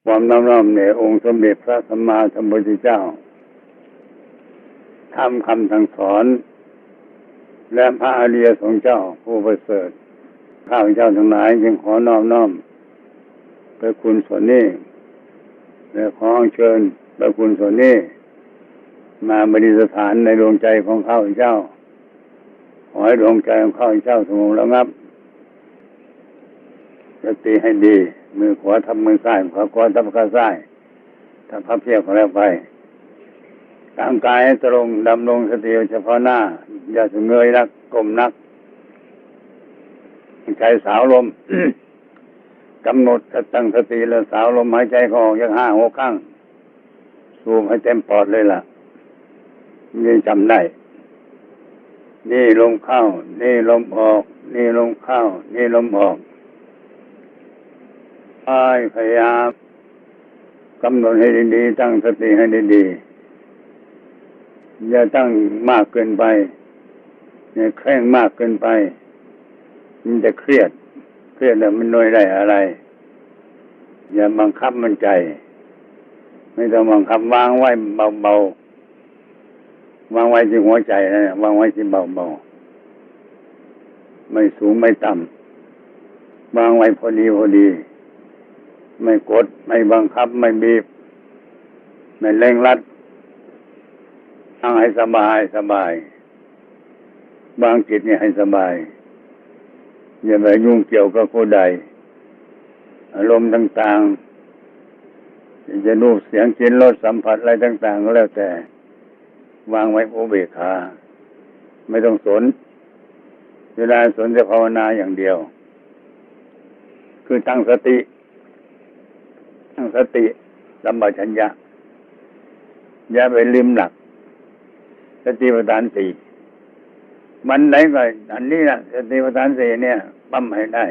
ความน้อมในองค์สมเด็จพระสัมมาสัมพุทธเจ้าทำคำสั่งสอนและพระอริยสงฆ์เจ้าผู้ประเสริฐข้าพเจ้าทั้งหลายจึงขอน้อมไปคุณส่วนนี้และขอเชิญไปคุณส่วนนี้มาประดิษฐานในดวงใจของข้าพเจ้าขอให้ดวงใจของข้าพเจ้าสงบระงับสติให้ดีมือขวาทับมือซ้ายขวาทับขาซ้ายถ้าพับเพียบก็แล้วไปตั้งกายให้ตรงดำรงสติเฉพาะหน้าอย่าเงยนักก้มนักใช้สาวลม กำหนดตั้งสติแล้วสาวลมหายใจเข้าออกอย่าง5-6 ครั้งสูบให้เต็มปอดเลยล่ะนี่จำได้นี่ลมเข้านี่ลมออกนี่ลมเข้านี่ลมออกพยายามกำหนดให้ดีๆตั้งสติให้ดีๆอย่าตั้งมากเกินไปอย่าเคร่งมากเกินไปมันจะเครียดแล้วมันน้อยได้อะไรอย่าบังคับมันใจไม่ต้องบังคับวางไว้เบาๆวางไว้ที่หัวใจนะวางไว้ที่เบาๆไม่สูงไม่ต่ำวางไว้พอดีไม่กดไม่บังคับไม่บีบไม่เร่งรัดนั่งให้สบายวางจิตนี่ให้สบายอย่าไปยุ่งเกี่ยวกับผู้ใดอารมณ์ต่างๆจะรูปเสียงกลิ่นรสสัมผัสอะไรต่างๆก็แล้วแต่วางไว้อุเบกขาไม่ต้องสนเวลาสนจะภาวนาอย่างเดียวคือตั้งสติสัมปชัญญะอย่าไปลืมหลักสติปัฏฐาน4มันไหนก็อันนี้นะสติปัฏฐาน4เนี่ยปั้มให้ได้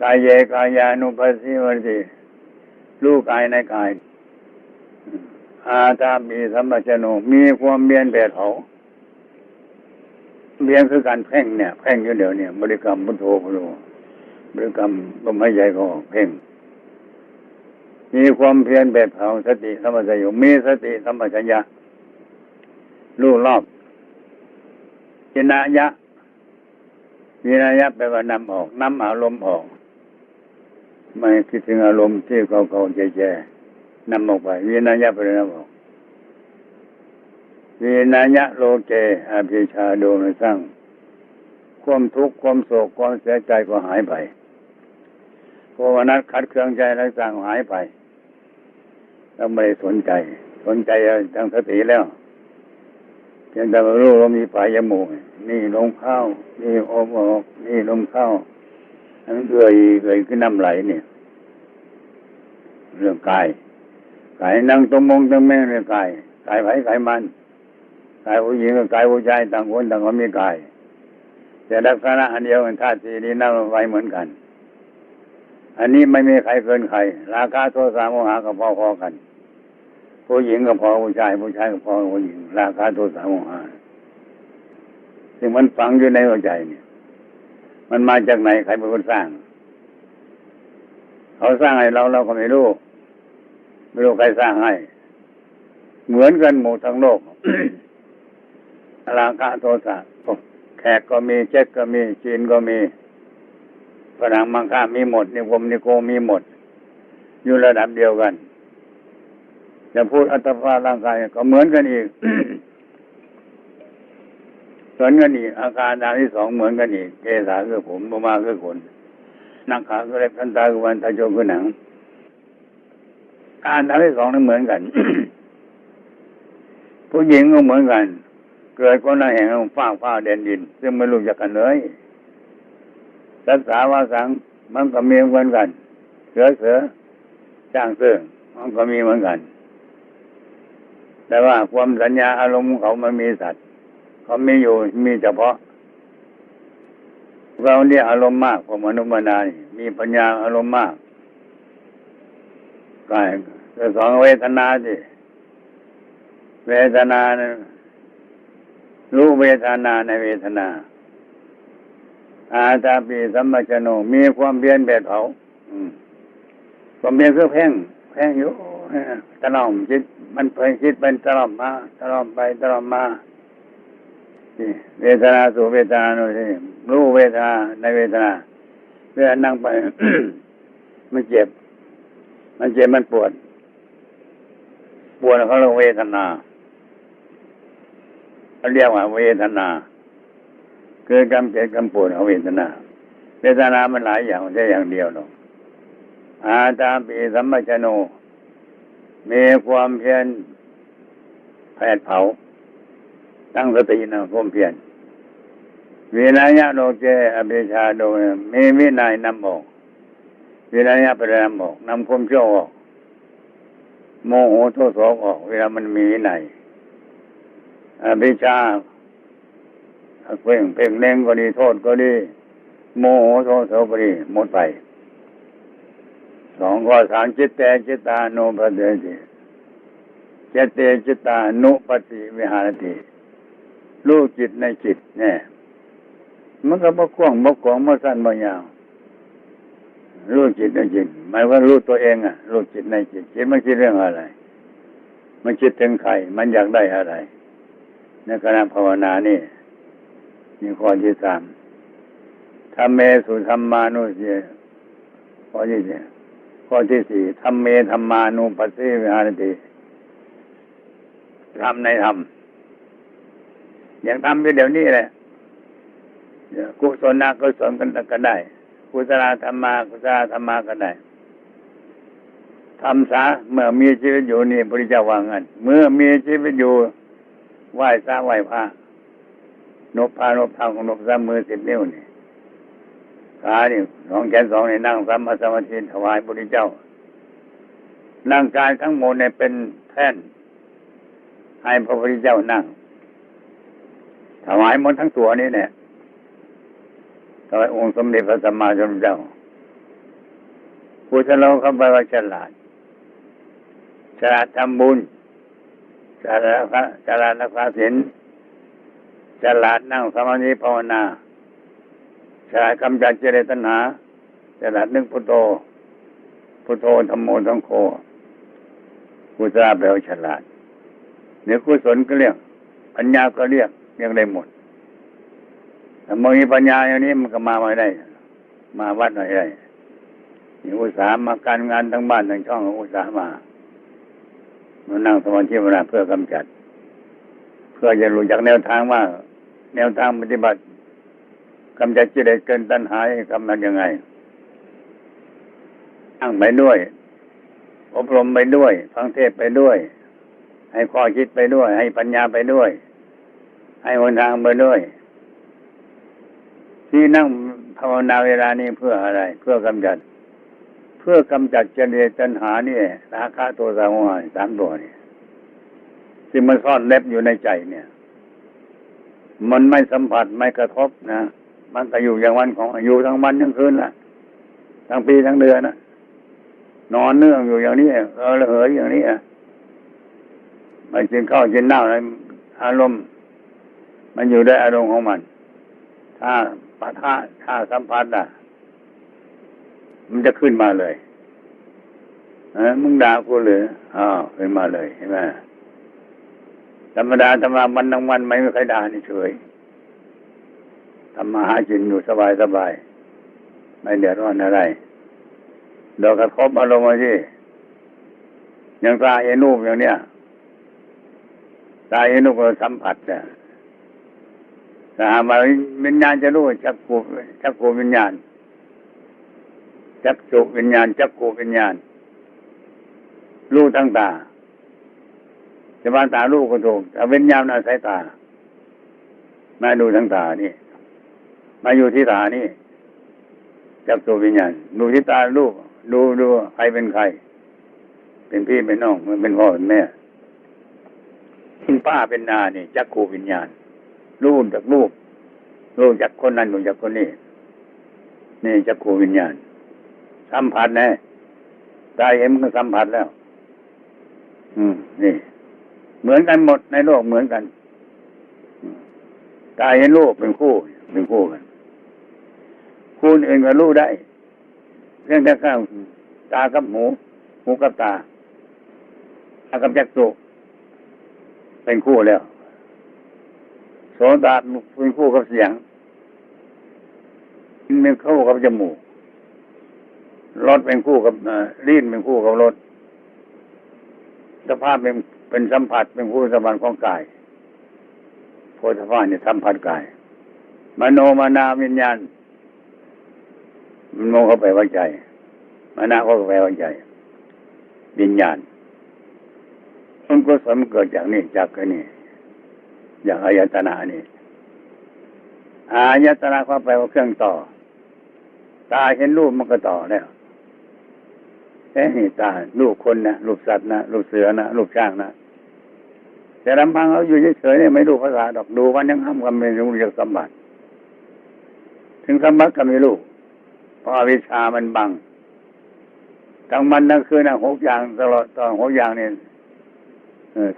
กายเยกายานุปัสสิวติรู้กายในกายอาตาปิสัมปชัญโนมีความเบียนแผดเผาเบียนคือการเพ่งเนี่ยเพ่งอยู่เดี๋ยวเนี่ยบริกรรมพุทโธพุทโธบริกรรมลมหายใจเข้าออกเพ่งมีความเพียรแบบเผาสติสัมปชัญญะมีสติสัมปชัญญะรู้รอบวินัยแปลว่านำออกนำอารมณ์ออกไม่คิดถึงอารมณ์ที่เก่าๆแย่ๆนำออกไปวินัยแปลว่านำออกวินัยโลเกอภิชาโดมสร้างความทุกข์ความโศกความเสียใจก็หายไปภาวนาขัดเคืองใจอะไรต่างหายไปแล้วไม่สนใจทางสติแล้วเพียงแต่รู้ลมมีปลายจมูกนี่ลมเข้านี่ออกนี่ลมเข้าอันนั้นเอื่อยขึ้นน้ำไหลเนี่ยเรื่องกายนั่งตรงมงตรงแม่งเนี่ยกายไผกายมันกายผู้หญิงกับกายผู้ชายต่างคนต่างก็มีกายแต่ลักษณะอันเดียวกันธาตุสี่นี้นั่งไว้เหมือนกันอันนี้ไม่มีใครเกินใครราคะโทสะโมหะก็พอๆกันผู้หญิงก็พอผู้ชายก็พอผู้หญิงราคะโทสะโมหะซึ่งมันฝังอยู่ในหัวใจเนี่ยมันมาจากไหนใครเป็นคนสร้างเขาสร้างให้เราก็ไม่รู้ใครสร้างให้เหมือนกันหมดทั้งโลก ราคะโทสะแขกก็มีเช็กก็มีจีนก็มีฝรั่งมังค่ามีหมดนิคมนิโกมีหมดอยู่ระดับเดียวกันจะพูดอัตภาพร่างกายก็เหมือนกันอีก เหมือนกันอีกอาการทางที่2เหมือนกันอีกเกศาคือผมโลมาคือขนนักขาคือเล็บทันตาคือวันทาโจคือหนังการทางที่2นั้นเหมือนกัน ผู้หญิงก็เหมือนกันเกิดคนละแห่งฟ้าแดนดินซึ่งไม่รู้จักกันเลยสัตว์สาวาสังมันก็มีเหมือนกันเสือจ้างเสือมันก็มีเหมือนกันแต่ว่าความสัญญาอารมณ์ของเขามันมีสัตว์เขามีอยู่มีเฉพาะเราเนี่ยอารมณ์มากกว่ามนุษย์มนามีปัญญาอารมณ์มากกายจะสองเวทนาสิเวทนารู้เวทนาในเวทนาอาตาปิสัมปชัญโนมีความเพียรแบบเผา ความเพียรคือแพ่งอยู่ตลอดจิตมันไปคิดเป็นตลอดมาตลอดไปตลอดมาเวทนาสู่เวทนาโน่นนี่รู้เวทนาในเวทนาเวลานั่งไป มันเจ็บมันปวดเขาเรียกเวทนาเขาเรียกว่าเวทนาคือกำเจ็บกำปวดของเวทนามันหลายอย่างไม่ใช่อย่างเดียวหรอกอาตาปิสัมปชัญโนมีความเพียรแผดเผาตั้งสตินะความเพียรวินัยโนเจอภิชาโดมีวินัยนำออกวินัยไปนำออกนำความชั่วออกโมโหโทษออกเวลามันมีวินัยอภิชาเพ่งเล็งก็ดีโทษก็ดีโมโหโทษก็ดีหมดไปสองข้อสามจิตเตจิตานุปเดติจิตเตจิตานุปฏิวิหารติรู้จิตในจิตเนี่ยมันก็บ่กว้างบ่กว้างบ่สั้นบ่ยาวรู้จิตในจิตหมายว่ารู้ตัวเองอ่ะรู้จิตในจิตมันคิดเรื่องอะไรมันคิดถึงใครมันอยากได้อะไรในขณะภาวนานี่ข้อที่สามธัมเมสุธัมมานุสีข้อที่สี่ธัมเมธัมมานุปัสสิวิหารติทำในธรรมอย่างทำอยู่เดี๋ยวนี้แหละกุศลกุศลกันก็ได้กุศลธรรมาก็ได้ทำซะเมื่อมีชีวิตอยู่นี่พระพุทธเจ้าว่างั้นเมื่อมีชีวิตอยู่ไหว้พระนบทางของนบซ้ำมือ10 นิ้วนี่ขานี่2 แขน 2นี่นั่งสมาธิถวายพระพุทธเจ้าร่างกายทั้งหมดเนี่ยเป็นแท่นให้พระพุทธเจ้านั่งถวายหมดทั้งตัวนี้เนี่ยถวายองค์สมเด็จพระสัมมาสัมพุทธเจ้าผู้ฉลาดเข้าไปว่าฉลาดทำบุญฉลาดรักษาศีลฉลาดนั่งสมาธิภาวนาฉลาดกำจัดกิเลสตัณหาฉลาดนึกพุทโธธัมโมสังโฆกุศลแปลว่าฉลาดเนี่ยกุศลก็เรียกปัญญาก็เรียกได้หมดแต่เมื่อมีปัญญาอย่างนี้มันก็มาไม่ได้มาวัดไม่ได้นี่อุตสาหมาการงานทั้งบ้านทั้งช่องอุตสาหมานั่งสมาธิภาวนาเพื่อกำจัดเพื่อจะรู้จักแนวทางว่าแนวทางปฏิบัติกำจัดกิเลสเกินตัณหาให้กำจัดยังไงนั่งไปด้วยอบรมไปด้วยฟังเทศไปด้วยให้ข้อคิดไปด้วยให้ปัญญาไปด้วยให้หนทางไปด้วยที่นั่งภาวนาเวลานี้เพื่ออะไรเพื่อกำจัดกิเลสตัณหานี่ราคะโทสะโมหะ3 ตัวนี่ที่มันซ่อนเล็บอยู่ในใจเนี่ยมันไม่สัมผัสไม่กระทบนะมันก็อยู่อย่างวันของอยู่ทั้งวันทั้งคืนละทั้งปีทั้งเดือนนะนอนเนื่องอยู่อย่างนี้ระเหยอย่างนี้ไม่กินข้าวกินน้ำอะไรอารมณ์มันอยู่ได้อารมณ์ของมันถ้าปะทะถ้าสัมผัสมันจะขึ้นมาเลยมึงด่ากูเลยขึ้นมาเลยเห็นไหมธรรมดาวันทั้งวันไม่มีใครด่านี่เฉยทำมาหากินอยู่สบายไม่เดือดร้อนอะไรเดี๋ยวกระทบอารมณ์มาที่อย่างตาเห็นรูปอย่างเนี้ยตาเห็นรูปก็สัมผัสแต่มาวิญญาณจะรู้จักขูวิญญาณจักษุวิญญาณจักขูวิญญาณรู้ทั้งตาจะมาตารู้ก็ถูกแต่วิญญาณอาศัยตามาดูทั้งตานี่มาอยู่ที่ตานี่จักษุวิญญาณดูที่ตาลูกดูใครเป็นใครเป็นพี่เป็นน้องมันเป็นพ่อเป็นแม่เป็นป้าเป็นนานี่จักขูวิญญาณรู้จากรูปรู้จากคนนั้นรู้จากคนนี้นี่จักขูวิญญาณสัมผัสแน่ตาเห็นมันก็สัมผัสแล้วนี่เหมือนกันหมดในโลกเหมือนกันตาเห็นรูปเป็นคู่กันคู่อื่นก็รู้ได้เพียงแต่ข้าง ตากับหูหูกับตาตากับจักษุเป็นคู่แล้วโสตเป็นคู่กับเสียงเป็นคู่กับจมูกรสเป็นคู่กับลิ้นเป็นคู่กับรสสภาพเป็นสัมผัสเป็นคู่สัมพันธ์ของกายโพธิภาพเนี่ยสัมผัสกายมโนมนาวิญญาณมันโมเข้าไปว่าใจมนาเข้าไปว่าใจวิญญาณมันก็สมเกิดจากนี่จากนี่อย่างอายตนะนี่อายตนะเข้าไปว่าเครื่องต่อตาเห็นรูปมันก็ต่อแล้วนี่ตารูปคนนะรูปสัตว์นะรูปเสือนะรูปช้างนะแต่ลำพังเขาอยู่เฉยๆเนี่ยไม่รู้ภาษาดอกดูวันยังห้ามกันไม่รู้เรื่องสมบัติถึงสมบัติก็ไม่รู้เพราะอวิชชามันบังทั้งมันทั้งคืน6 อย่างตลอดต่อ6 อย่างเนี่ย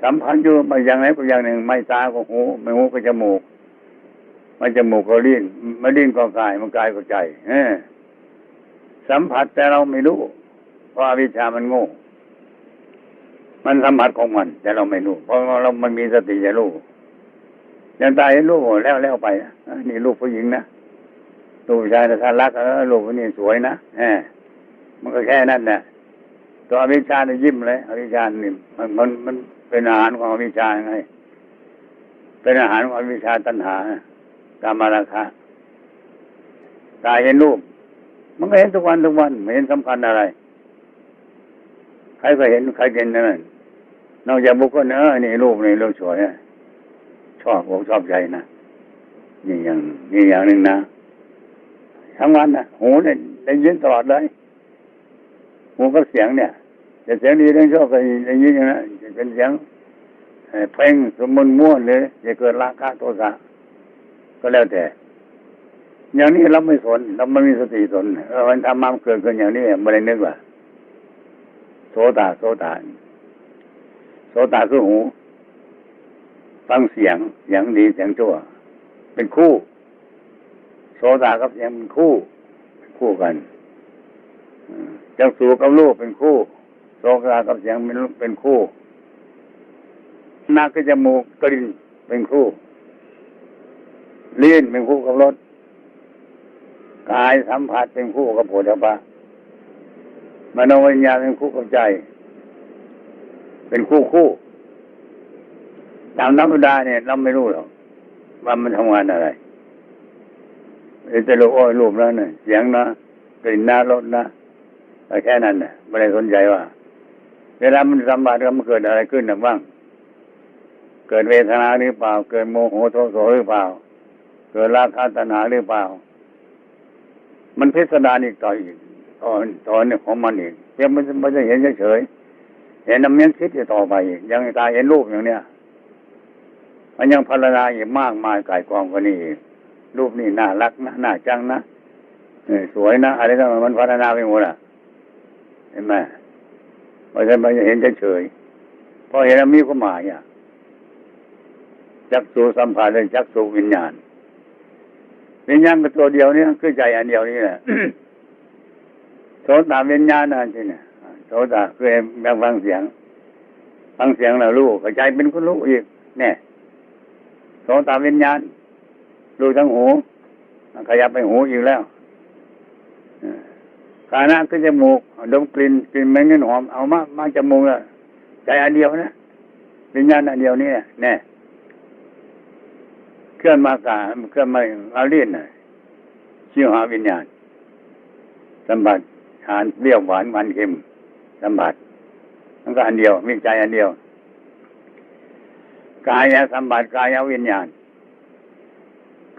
สัมพันธ์อยู่ไปอย่างไหนก็อย่างหนึ่งไม่ตาก็หูไม่หูก็จมูกไม่จมูกก็ลิ้นไม่ลิ้นก็กายมันกายก็ใจสัมผัสแต่เราไม่รู้เพราะอวิชชามันโง่มันสัมผัสของมันแต่เราไม่รู้เพราะเรามันมีสติจะรู้อย่างตายเห็นรูปแล้วไปนี่รูปผู้หญิงนะรูปชายถ้ารักรูปนี้สวยนะมันก็แค่นั้นแหละตัวอวิชชาเนี่ยยิ้มเลยอวิชชานี่มันเป็นอาหารของอวิชชาไงเป็นอาหารของอวิชชาตัณหากามราคะตาเห็นรูปมันก็เห็นทุกวันไม่เห็นสำคัญอะไรใครก็เห็นใครเห็นนั่นนอกจากบุคคลนี่รูปนี่รูปสวยชอบอกใจนะนี่อย่างหนึ่งนะทั้งวันนะหูเนี่ยได้ยินตลอดเลยหูกับเสียงเนี่ยจะเสียงดีเรื่องชอบก็ได้ยินอย่างนั้นเป็นเสียงเพลงสมมุติม่วนเลยจะเกิดราคะโทสะก็แล้วแต่อย่างนี้เราไม่สนเราไม่มีสติสนมันทำมาเกิดขึ้นอย่างนี้ไม่ได้นึกว่าโสตคือหูฟังเสียงดีเสียงชั่วเป็นคู่โสตกับเสียงเป็นคู่กันจักษุกับรูปเป็นคู่โสตกับเสียงเป็นคู่นาคือจมูกกลิ่นเป็นคู่ลิ้นเป็นคู่กับรสกายสัมผัสเป็นคู่กับโผฏฐัพพะมโนวิญญาณเป็นคู่กับใจเป็นคู่ตามธรรมดาเนี่ยเราไม่รู้หรอกว่ามันทำงานอะไรจะรู้รูปแล้วเนี่ยเสียงนะกลิ่นนะรสนะแต่แค่นั้นน่ะไม่ได้สนใจว่าเวลามันสัมผัสแล้วมันเกิดอะไรขึ้นบ้างเกิดเวทนาหรือเปล่าเกิดโมโหโทโสหรือเปล่าเกิดราคะตัณหาหรือเปล่ามันพิสดารอีกต่อเนี่ยของมันอีกเพียงมันจะเห็นเฉยๆเห็นน้ำยังคิดจะต่อไปอีกยังตาเห็นรูปอย่างเนี้ยมันยังพรรณนาอีกมากมายก่ายกองกว่านี้รูปนี่น่ารักนะน่าจังนะสวยนะอะไรต่างๆมันพรรณนาไปหมดเห็นไหมมันจะเห็นเฉยๆพอเห็นแล้วมีความหมายจักษุสัมผัสเป็นจักษุวิญญาณเป็นตัวเดียวนี่คือใจอันเดียวนี่แหละโสตวิญญาณนั่นสิเนี่ยโสตคือแบบฟังเสียงแล้วรู้ใจเป็นคนรู้อีกเนี่ยโสตวิญญาณรู้ทั้งหูขยับไปหูอีกแล้วกานะคือจมูกดมกลิ่นเหม็นหอมเอามาจมูกแล้วใจอันเดียวนะวิญญาณอันเดียวนี่เนี่ยเคลื่อนมาเอาลิ้นชื่อหาวิญญาณสัมผัสทานเปรี้ยวหวานมันเค็มสัมผัสมันก็อันเดียวมีใจอันเดียวกายสัมผัสกายวิญญาณ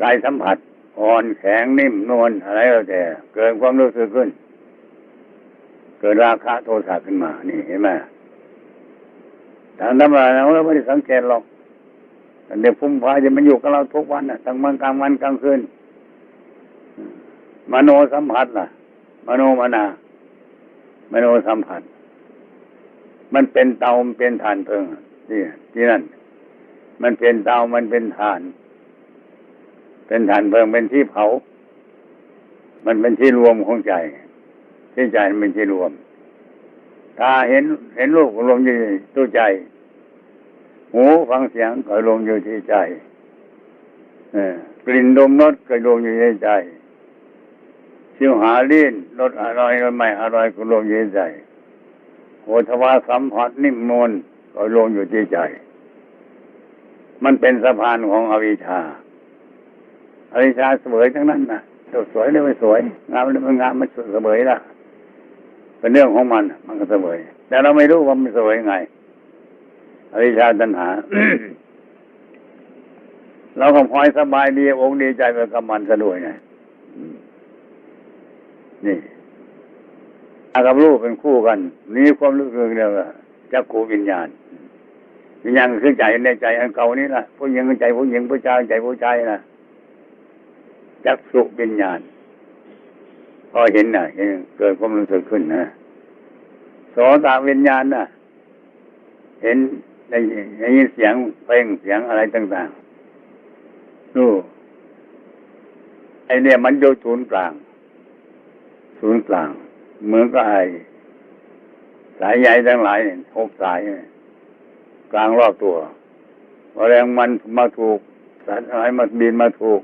กายสัมผัสอ่อนแข็งนิ่มนวลอะไรก็แต่เกิดความรู้สึกขึ้นเกิดราคะโทสะขึ้นมานี่เห็นไหมทางธรรมะเราไม่ได้สังเกตหรอกแต่เด็กพุ่มพาจะมาอยู่กับเราทุกวันทั้งวันกลางวันกลางคืนมโนสัมผัสล่ะมโนสัมผัสมันเป็นเตามันเป็นถ่านเพลิงที่นั่นมันเป็นเตามันเป็นถ่านเพลิงเป็นที่เผามันเป็นที่รวมของใจที่ใจมันเป็นที่รวม ตาเห็นรูปก็รวมอยู่ที่ใจหูฟังเสียงก็รวมอยู่ที่ใจกลิ่นดมรสก็รวมอยู่ในใจชิวหาลิ้นรสอร่อยรสไม่อร่อยก็รวมอยู่ในใจโหฏฐัพพะสัมผัสนิ่มนวลก็รวมอยู่ที่ใจมันเป็นสะพานของอวิชชาเสวยทั้งนั้นนะสวยหรือไม่สวยงามหรือไม่งามมันเสวยละเป็นเรื่องของมันก็เสวยแต่เราไม่รู้ว่ามันเสวยไงอวิชชาตัณหา เราก็พลอยสบายดีอกดีใจไปกับมันซะด้วยไงนี่อากับรูปเป็นคู่กันนี่ความรู้สึกเดียวกันจักขูวิญญาณคือใจในใจอันเก่านี่ล่ะผู้หญิงใจผู้หญิงผู้ชายใจผู้ชายนะจักสุวิญญาณพอเห็นน่ะเกิดความรู้สึกขึ้นนะโสตวิญญาณน่ะเห็นได้ยินเสียงเพลงเสียงอะไรต่างๆรู้ไอเนี่ยมันอยู่ศูนย์กลางเหมือนกับไอสายใยทั้งหลาย6 สายกลางรอบตัวแมลงมันมาถูกสัตว์อะไรมาบินมาถูก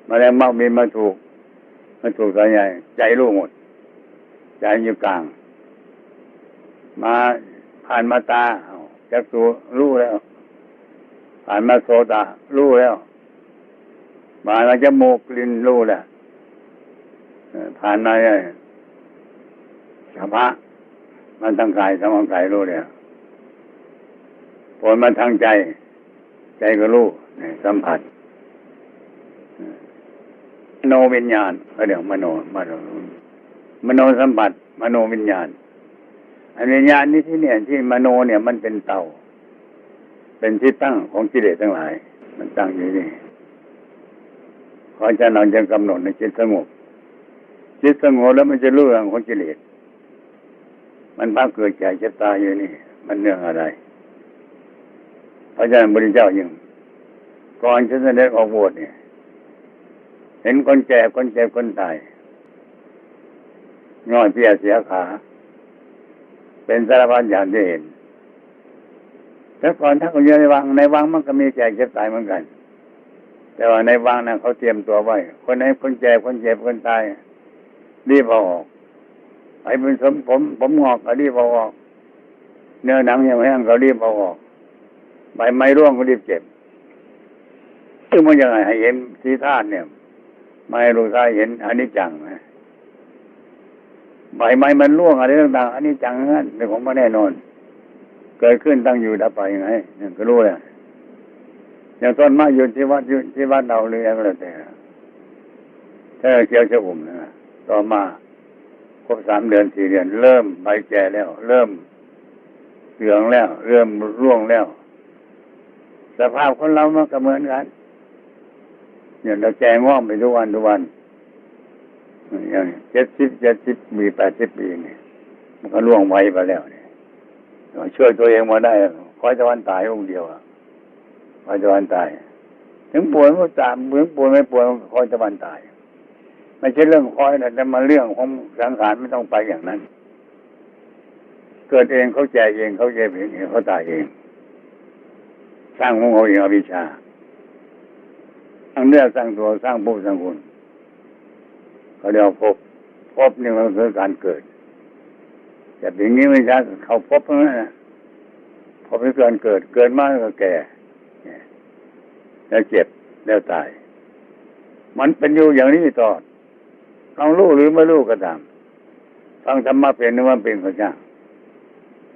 แมลงเม่าบินมาถูกสายใยใจรู้หมดใจอยู่กลางมาผ่านมาตาจักษุรู้แล้วผ่านมาโสตรู้แล้วผ่านมาจมูกลิ้นรู้แล้วผ่านมาสัมผัสมันทางกายทางกายรู้แล้วผลมาทางใจก็รู้สัมผัสมโนวิญญาณก็เดี๋ยวมโนสัมผัสมโนวิญญาณอันวิญญาณนี้ที่เนี่ยที่มโนเนี่ยมันเป็นเตาเป็นที่ตั้งของกิเลสทั้งหลายมันตั้งอยู่นี่เพราะฉะนั้นเราจะกำหนดในจิตสงบแล้วมันจะรู้เรื่องของกิเลสมันพักเกิดแก่เจ็บตายอยู่นี่มันเรื่องอะไรเพราะฉะนั้นพระพุทธเจ้ายังก่อนจะเสด็จออกบวชเนี่ยเห็นคนแก่คนตายง่อยเพียเสียขาเป็นสารพัดอย่างที่เห็นแต่ก่อนถ้าคนอยู่ในวังมันก็มีแก่เจ็บตายเหมือนกันแต่ว่าในวังนั้นเขาเตรียมตัวไว้คนไหนคนแก่คนตายรีบเอาออกไอ้เป็นผมงอกก็รีบเอาออกเนื้อหนังยังแห้งก็รีบเอาออกใบไม้ร่วงก็รีบเก็บซึ่งมันยังไงให้เห็นที่ธาตุเนี่ยไม่รู้ได้เห็นอนิจจังนะใบไม้มันร่วงอะไรต่างๆอนิจจังนั้นเป็นของไม่แน่นอนเกิดขึ้นตั้งอยู่ดับไปยังไงเนี่ยก็รู้แหละอย่างต้นไม้อยู่ที่วัดเราหรืออะไรก็แล้วแต่ถ้าเกี่ยวชะอุ่มนะต่อมาครบ3 เดือน4 เดือนเริ่มใบแก่แล้วเริ่มเหลืองแล้วเริ่มร่วงแล้วสภาพคนเรามันก็เหมือนกันอย่างเราแก่ง่วงไปทุกวันอย่าง70 ปี 80 ปีนี่มันก็ล่วงไวไปแล้วเนี่ยช่วยตัวเองมาได้คอยตะวันตายองค์เดียวคอยตะวันตายถึงป่วยก็ตามถึงป่วยไม่ป่วยคอยตะวันตายไม่ใช่เรื่องคอยนะแต่มาเรื่องของสังขารไม่ต้องไปอย่างนั้นเกิดเองเขาแก่เองเขาเจ็บเองเขาตายเองสร้างของเขาเองอวิชชาสร้างเนื้อสร้างตัวสร้างภพสร้างคุณเขาเรียกว่าภพนี่มันคือการเกิดแต่อย่างนี้ไม่ใช่เขาภพนะภพเป็นการเกิดมาก็แก่แล้วเจ็บแล้วตายมันเป็นอยู่อย่างนี้ต่อเรารู้หรือไม่รู้ก็ตามฟังธรรมะเป็นนึกว่าเป็นเขาจ้าง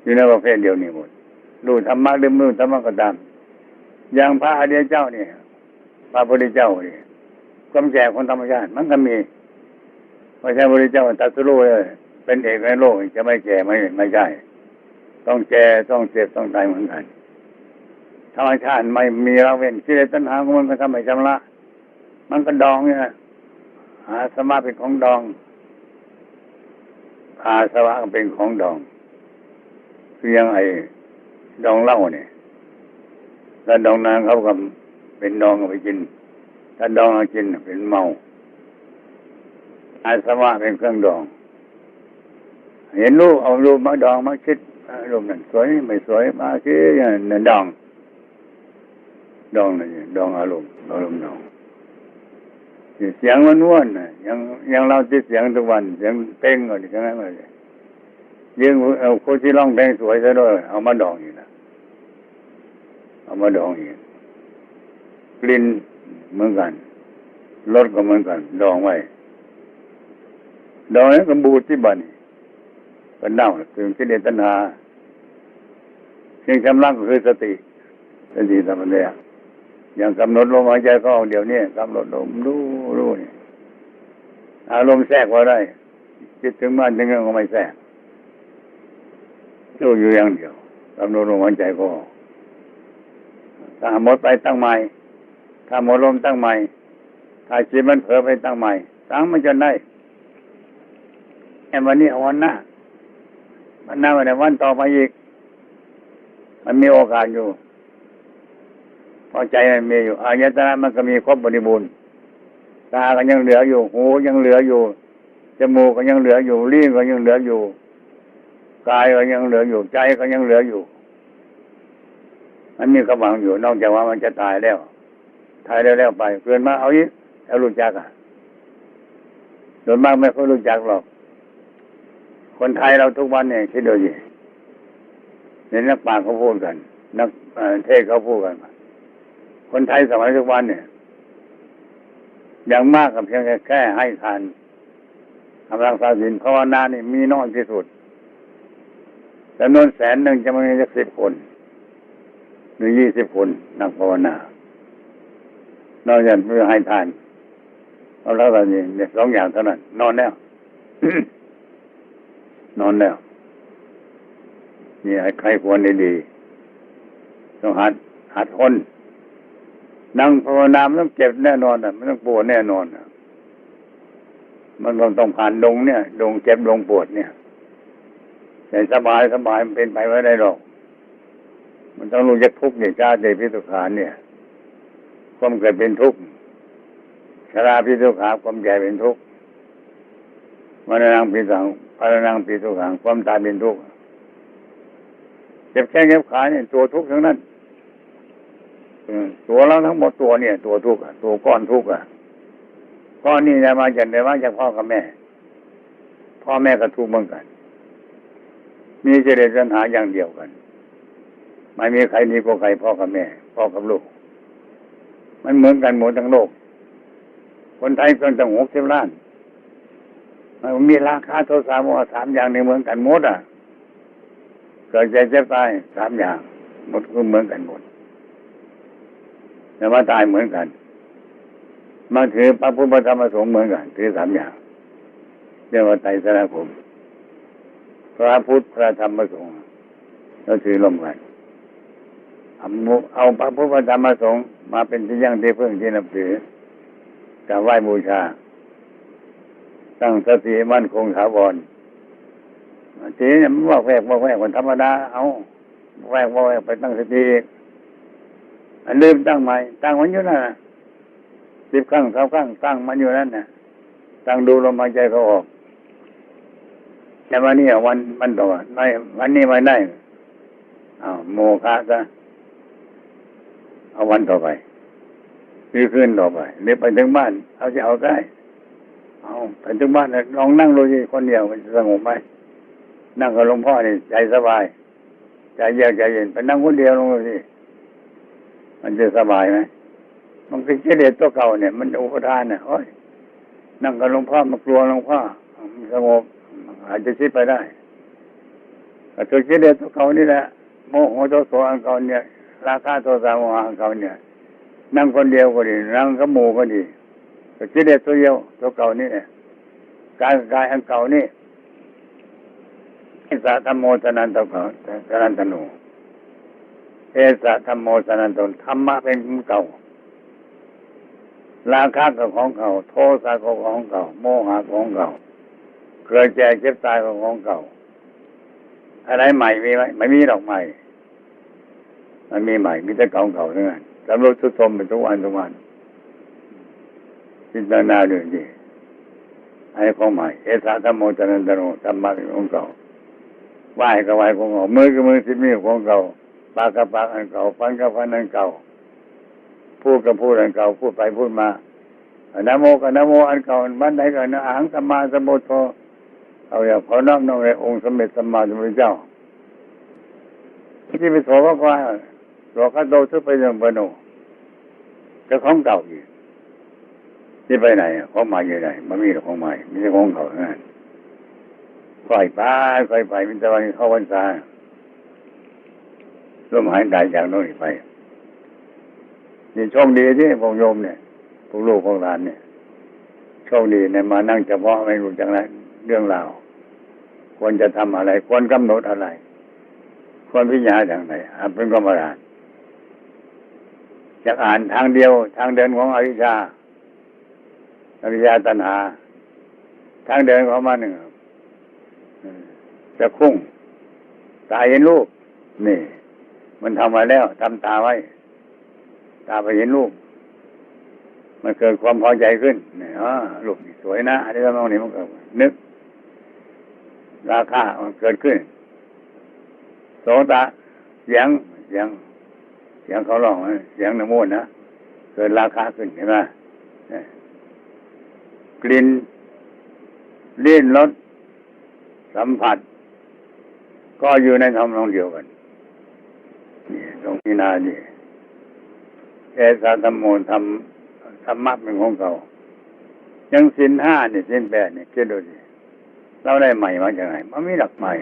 อยู่ในประเภทเดียวนี้หมดรู้ธรรมะหรือไม่รู้ธรรมะก็ตามอย่างพระอริยเจ้าเนี่ยพระพุทธเจ้าเนี่ยความแก่ของธรรมชาติมันก็มีไม่ใช่พระพุทธเจ้าตรัสรู้เลยเป็นเอกในโลกจะไม่แก่ไม่ใช่ต้องแก่ต้องเจ็บต้องตายเหมือนกันธรรมชาติไม่มีละเว้นกิเลสตัณหาของมันก็ทำให้ชำระมันก็ดองเนี่ยอาสวะเป็นของดองอาสวะเป็นของดองคือยังไงดองเหล้าเนี่ยถ้าดองนางเขาก็เป็นดองเอาไปกินถ้าดองเอากินเป็นเมาอาสวะเป็นเครื่องดอง เห็นรูปเอารูปมาดองมาคิดรูปนั้นสวยไม่สวยมาคิดนั่นดองนั่นดองอารมณ์ดองเสียงมันว้วนยังเราที่เสียงทุกวันเสียงเต้งก่อนใช่ไหมเลยยิ่งเอาคนที่ร้องเพลงสวยซะด้วยเอามาดองอยู่นะเอามาดองอีกกลิ่นเหมือนกันรสก็เหมือนกันดองไว้ดองแล้วก็บูดที่บ้านก็เน่าถึงกิเลสตัณหาสิ่งชำระก็คือสติธรรมะเนี่ยอย่างกำหนดลมหายใจเข้าเดี๋ยวนี้กำหนดลมรู้นี่อารมณ์แทรกว่าได้คิดถึงบ้านถึงเรื่องก็ไม่แทรกรู้อยู่อย่างเดียวกำหนดลมหายใจก็ถ้าหมดไปตั้งใหม่ถ้าหมดลมตั้งใหม่ถ้าจิตมันเผลอไปตั้งใหม่ตั้งมันจะได้แค่วันนี้เอาวันหน้าวันต่อไปอีกมันมีโอกาสอยู่พอใจมันมีอยู่อายตนะมันก็มีครบบริบูรณ์ตาก็ยังเหลืออยู่หูยังเหลืออยู่จมูกก็ยังเหลืออยู่ลิ้นก็ยังเหลืออยู่กายก็ยังเหลืออยู่ใจก็ยังเหลืออยู่มันมีกำลังอยู่นอกจากว่ามันจะตายแล้วไปเกินมาเอาอีกแล้วรู้จักโดยมากไม่ค่อยรู้จักหรอกคนไทยเราทุกวันเนี่ยคิดดูสิเห็นนักปราชญ์เขาพูดกันนักเทศเขาพูดกันคนไทยสมัยทุกวันเนี่ยอย่างมากกับเพียงแค่ให้ทานกำลังสาสินภาวนานี่มีน้อยที่สุดจำนวน100,000จะมีสัก10 คนหรือ20 คนนักภาวนานอกจากไม่ให้ทานเอาแล้วตอนนี้เนี่ย2 อย่างเท่านั้นนอนแล้ว นี่ใครควรดีต้องหัดทนนั่งภาวนามันต้องเจ็บแน่นอนมันต้องปวดแน่นอนมันต้องผ่านดงเนี่ยดงเจ็บดงปวดเนี่ยแต่สบายมันเป็นไปไม่ได้หรอกมันต้องรู้จักทุกข์เนี่ยชาติพิทุกขาเนี่ยความเกิดเป็นทุกข์ชราพิทุกขาความแก่เป็นทุกข์มรณะพิสังพารณังพิทุกขังความตายเป็นทุกข์เจ็บแข้งเจ็บขาเนี่ยตัวทุกข์ทั้งนั้นตัวเราทั้งหมดตัวเนี่ยตัวทุกข์ตัวก้อนทุกข์ก้อนนี้มาจากพ่อกับแม่พ่อแม่ก็ทุกข์เหมือนกันมีกิเลสตัณหาอย่างเดียวกันไม่มีใครดีกว่าใครพ่อกับแม่พ่อกับลูกมันเหมือนกันหมดทั้งโลกคนไทยคนตั้ง60 ล้านมันมีราคาโทสะโมหะ3 อย่างในเหมือนกันหมดเกิดเจ็บตาย3 อย่างหมดคือเหมือนกันหมดแต่ว่าตายเหมือนกันมาถือพระพุทธธรรมสงฆ์เหมือนกันถือ3 อย่างเรียกว่าไตรสรณคมพระพุทธพระธรรมพระสงฆ์เราถือร่วมกันเอาพระพุทธธรรมพระสงฆ์มาเป็นที่ยั่งที่พึ่งที่นับถือกราบไหว้บูชาตั้งสติมั่นคงถาวรทีนี้มันว่าแวกคนธรรมดาเอาแวกไปตั้งสติอันลืมตั้งใหม่ตั้งมันอยู่นั่น10 ครั้ง20 ครั้งตั้งมันอยู่นั่นตั้งดูลมหายใจเขาออกแต่วันนี้วันต่อวันนี้ไม่ได้โมฆะซะเอาวันต่อไปหรือคืนต่อไปหรือไปถึงบ้านเอาจะเอาได้ไปถึงบ้านลองนั่งดูสิคนเดียวมันจะสงบไหมนั่งกับหลวงพ่อนี่ใจสบายใจเย็นไปนั่งคนเดียวลงดูสิมันจะสบายไหมมันคือกิเลสตัวเก่าเนี่ยมันอุปทานโอ้ยนั่งกับหลวงพ่อมากลัวหลวงพ่อมันสงบอาจจะคิดไปได้แต่ตัวกิเลสตัวเก่านี่แหละโมโหโทโสอันเก่าเนี่ยราคะโทสะโมหะอันเก่าเนี่ยนั่งคนเดียวก็ดีนั่งกับหมู่ก็ดีแต่กิเลสตัวเดียวตัวเก่านี่กายอันเก่านี่สะธรรมโมสนันตโกสนันตโนเอสะธรรมโมสนันตโนธรรมะเป็นของเก่าราคะก็ของเก่าโทสะก็ของเก่าโมหะของเก่าเกิดแก่เจ็บตายก็ของเก่าอะไรใหม่มีไหมไม่มีดอกใหม่มันมีใหม่มีแต่เก่าเท่านั้นสำรวจทุกชมเป็นทุกวันพิจารณาดูดิไอ้ของใหม่เอสะธรรมโมสนันตโนธรรมะเป็นของเก่า ไหว้ก็ไหว้ของเก่ามือก็มือที่มีของเก่าปากกับปากอันเก่าฟันกับฟันอันเก่าพูดกับพูดอันเก่าพูดไปพูดมานะโมกับนะโมอันเก่าบ้านไหนก็นะอะหังสัมมาสัมพุทโธเอาอย่าขอน้อมในองค์สมเด็จสัมมาสัมพุทธเจ้าที่ไปโสภควาหลวงพ่อโตทุไปยังปโนจะของเก่าอีกที่ไปไหนของใหม่อยู่ไหนมันมีแต่ของใหม่ไม่ใช่ของเก่านั่นค่อยไปมิตรวันเข้าพรรษาร่วมหายใจจากโน่นไปนี่โชคดีที่พวกโยมเนี่ยพวกลูกพวกหลานเนี่ยโชคดีเนี่ยมานั่งเฉพาะไม่รู้จักเรื่องราวควรจะทำอะไรควรกำหนดอะไรควรพิจารณาอย่างไรเป็นกรรมฐานจะอ่านทางเดียวทางเดินของอวิชชาตัณหาทางเดินของมันหนึ่งจะคุ้งตาเห็นรูปนี่มันทำมาแล้วทำตาไว้ตาไปเห็นรูปมันเกิดความพอใจขึ้นนี่รูปสวยนะอะไรประมาณนี้มันก็นึกราคามันเกิดขึ้นโสตะเสียงเขาร้องเสียงน้ำมูลนะเกิดราคาขึ้นเห็นไหมกลิ่นลิ้นรสสัมผัสก็อยู่ในธรรมนองเดียวกันนี่ตรงนี้นานี่เอสาธรรมโมธรรมะเป็นของเขายังศีลห้าเนี่ยศีลแปดเนี่ยคิดดูสิเราได้ใหม่มาจากไหนมันมีหลักใหม่